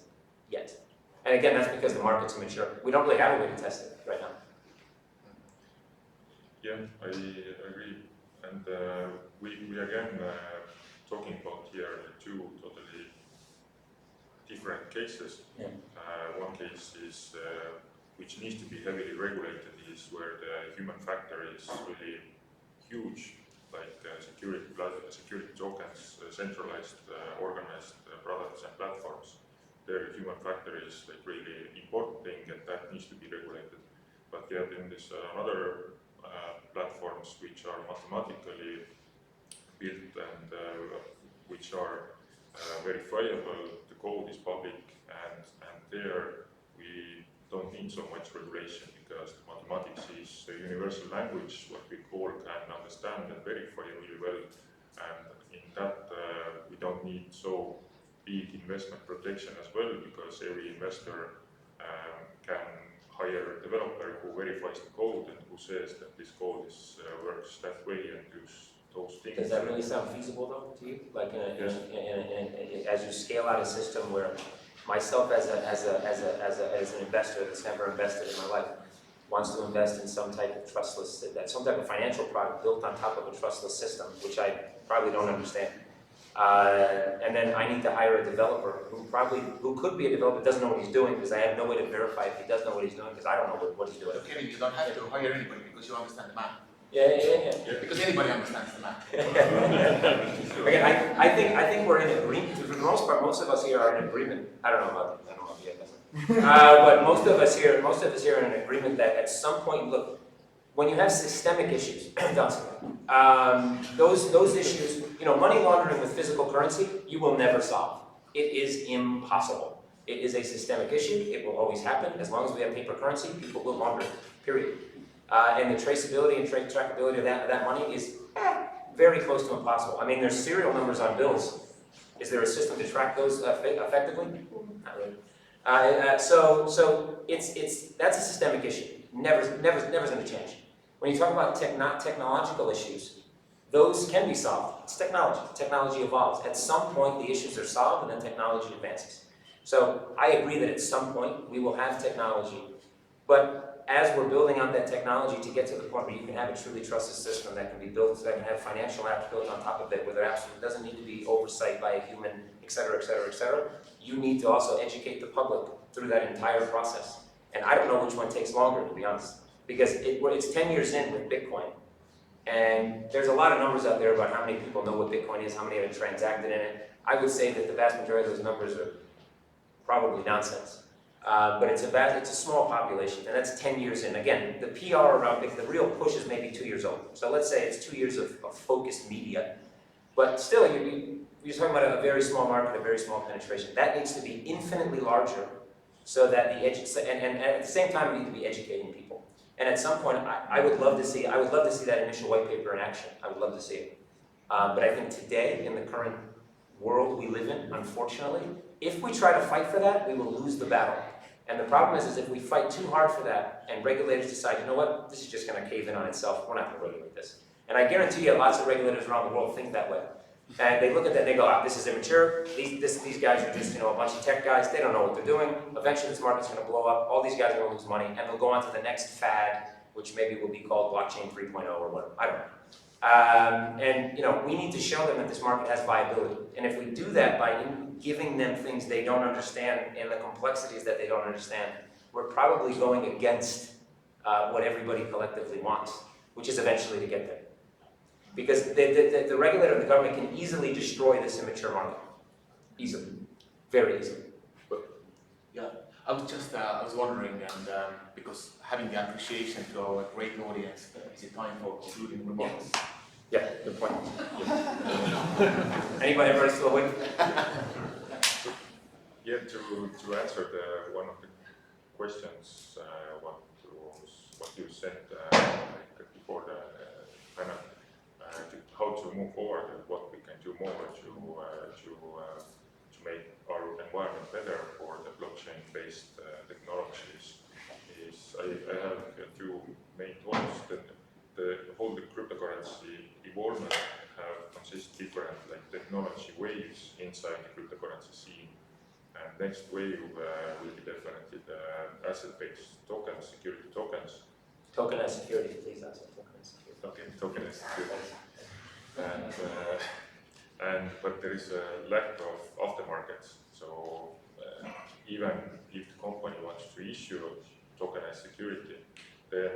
yet. And again, that's because the market's immature. We don't really have a way to test it right now. Yeah, I agree. And we again talking about here two totally different cases. Yeah. One case is which needs to be heavily regulated is where the human factor is really huge, like security tokens, centralized, organized products and platforms. Their human factor is like really important thing, and that needs to be regulated. But yeah, then there's other platforms which are mathematically built and which are verifiable. The code is public, and there we don't need so much regulation because mathematics is a universal language. What we all can understand and verify really well, and in that we don't need so big investment protection as well, because every investor can hire a developer who verifies the code and who says that this code is, works that way and use those things. Does that really sound feasible though to you? Like as you scale out a system where myself as an investor that's never invested in my life wants to invest in some type of trustless, some type of financial product built on top of a trustless system, which I probably don't understand. And then I need to hire a developer who could be a developer, doesn't know what he's doing, because I have no way to verify if he does know what he's doing, because I don't know what he's doing. Kevin, you don't have to hire anybody because you understand the math. Yeah. Because anybody understands the math. Again, I think we're in agreement. For the most part, most of us here are in agreement. I don't know about you, but most of us here are in agreement that at some point, look, when you have systemic issues, those issues, money laundering with physical currency, you will never solve. It is impossible. It is a systemic issue. It will always happen. As long as we have paper currency, people will launder it, period. And the traceability and trackability of that money is very close to impossible. I mean, there's serial numbers on bills. Is there a system to track those effectively? Not really. So that's a systemic issue. Never going to change. When you talk about technological issues, those can be solved. It's technology. Technology evolves. At some point, the issues are solved, and then technology advances. So I agree that at some point we will have technology, but as we're building out that technology to get to the point where you can have a truly trusted system that can be built, that can have financial apps built on top of it, where there absolutely doesn't need to be oversight by a human, et cetera, et cetera, et cetera, you need to also educate the public through that entire process. And I don't know which one takes longer, to be honest, because it's 10 years in with Bitcoin. And there's a lot of numbers out there about how many people know what Bitcoin is, how many have transacted in it. I would say that the vast majority of those numbers are probably nonsense. But it's a small population, and that's 10 years in. Again, the PR around it, the real push is maybe 2 years old. So let's say it's 2 years of focused media. But still, you're talking about a very small market, a very small penetration. That needs to be infinitely larger so that and at the same time, we need to be educating people. And at some point, I would love to see that initial white paper in action. I would love to see it. But I think today, in the current world we live in, unfortunately, if we try to fight for that, we will lose the battle. And the problem is if we fight too hard for that, and regulators decide, you know what, this is just going to cave in on itself, we're not going to regulate this. And I guarantee you, lots of regulators around the world think that way. And they look at that and they go, this is immature, these guys are just a bunch of tech guys, they don't know what they're doing, eventually this market's going to blow up, all these guys are going to lose money, and they'll go on to the next fad, which maybe will be called blockchain 3.0 or whatever, I don't know. And we need to show them that this market has viability. And if we do that by giving them things they don't understand and the complexities that they don't understand, we're probably going against what everybody collectively wants, which is eventually to get there. Because the regulator and the government can easily destroy this immature market. Easily. Very easily. Yeah, I was wondering, and because having the appreciation to our great audience, is it time for concluding remarks? Yeah, good point. Anybody ever still wait? Yeah, to answer one of the questions what you said before the panel, how to move forward and what we can do more to make our environment better for the blockchain-based technologies. I have two main thoughts. That the whole cryptocurrency evolvement consists different technology waves inside the cryptocurrency scene. And next wave will be definitely the asset-based tokens, security tokens. Tokenized security, please answer tokenized security. Okay, tokenized security. But there is a lack of aftermarkets. So even if the company wants to issue tokenized security, then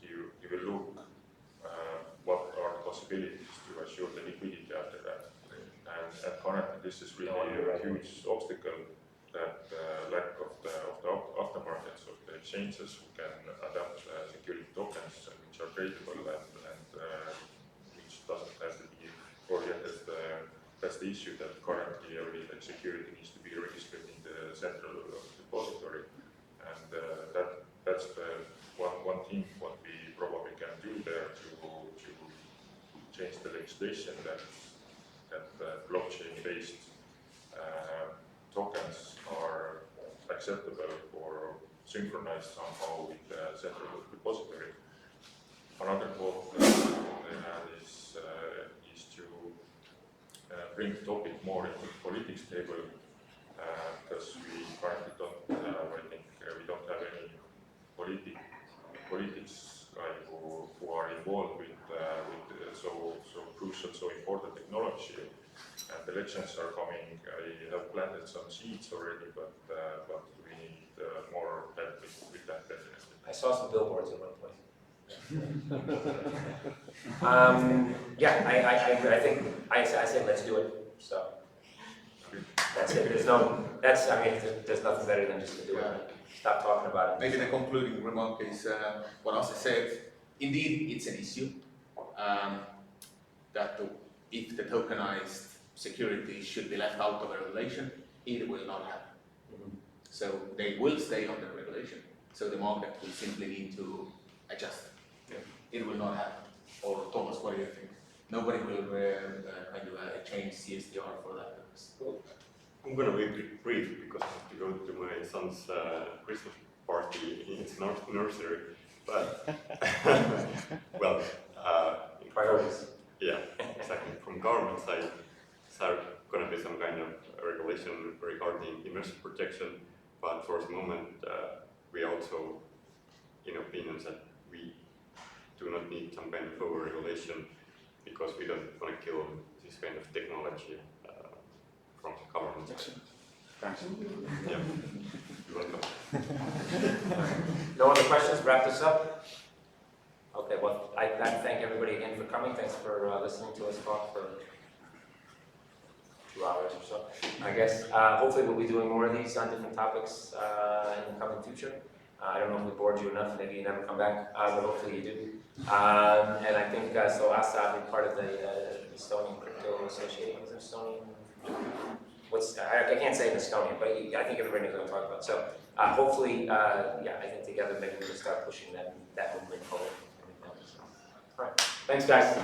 you will look what are the possibilities to assure the liquidity after that. And currently, this is really a huge obstacle, that lack of the aftermarkets of the exchanges who can adapt security tokens which are tradable and which doesn't have to be oriented. That's the issue, that currently every security needs to be registered in the central depository, and that's the one thing what we probably can do there to change the legislation that blockchain-based tokens are acceptable or synchronized somehow with the central depository. Another thought that I had is to bring the topic more into the politics table, because we currently don't have, we don't have any politics guy who are involved with so crucial, so important technology. And the elections are coming. I have planted some seeds already, but we need more help with that definitely. I saw some billboards at one point. Yeah, I agree. I say let's do it. So that's it. There's nothing better than just to do it. Stop talking about it. Maybe the concluding remark is what Ase said. Indeed, it's an issue that if the tokenized security should be left out of a regulation, it will not happen. So they will stay under regulation. So the market will simply need to adjust. It will not happen. Or Thomas, what do you think? Nobody will change CSDR for that purpose. I'm going to be brief because I have to go to my son's Christmas party in his nursery. But, well, priorities. Yeah, exactly. From government side, there's going to be some kind of regulation regarding investor protection. But for the moment, we also, in opinions, that we do not need some kind of over-regulation because we don't want to kill this kind of technology from the government side. Thanks. Yeah, you're welcome. No other questions? Wrap this up? Okay, well, I'd like to thank everybody again for coming. Thanks for listening to us talk for 2 hours or so, I guess. Hopefully we'll be doing more of these on different topics in the coming future. I don't know if we bored you enough, maybe you never come back, but hopefully you do. And I think, so Asa, I'm part of the Estonian Crypto Association. Is it Estonian? I can't say in Estonian, but I think everybody knows what I'm talking about. So hopefully, yeah, I think together maybe we can start pushing that movement forward. All right, thanks guys.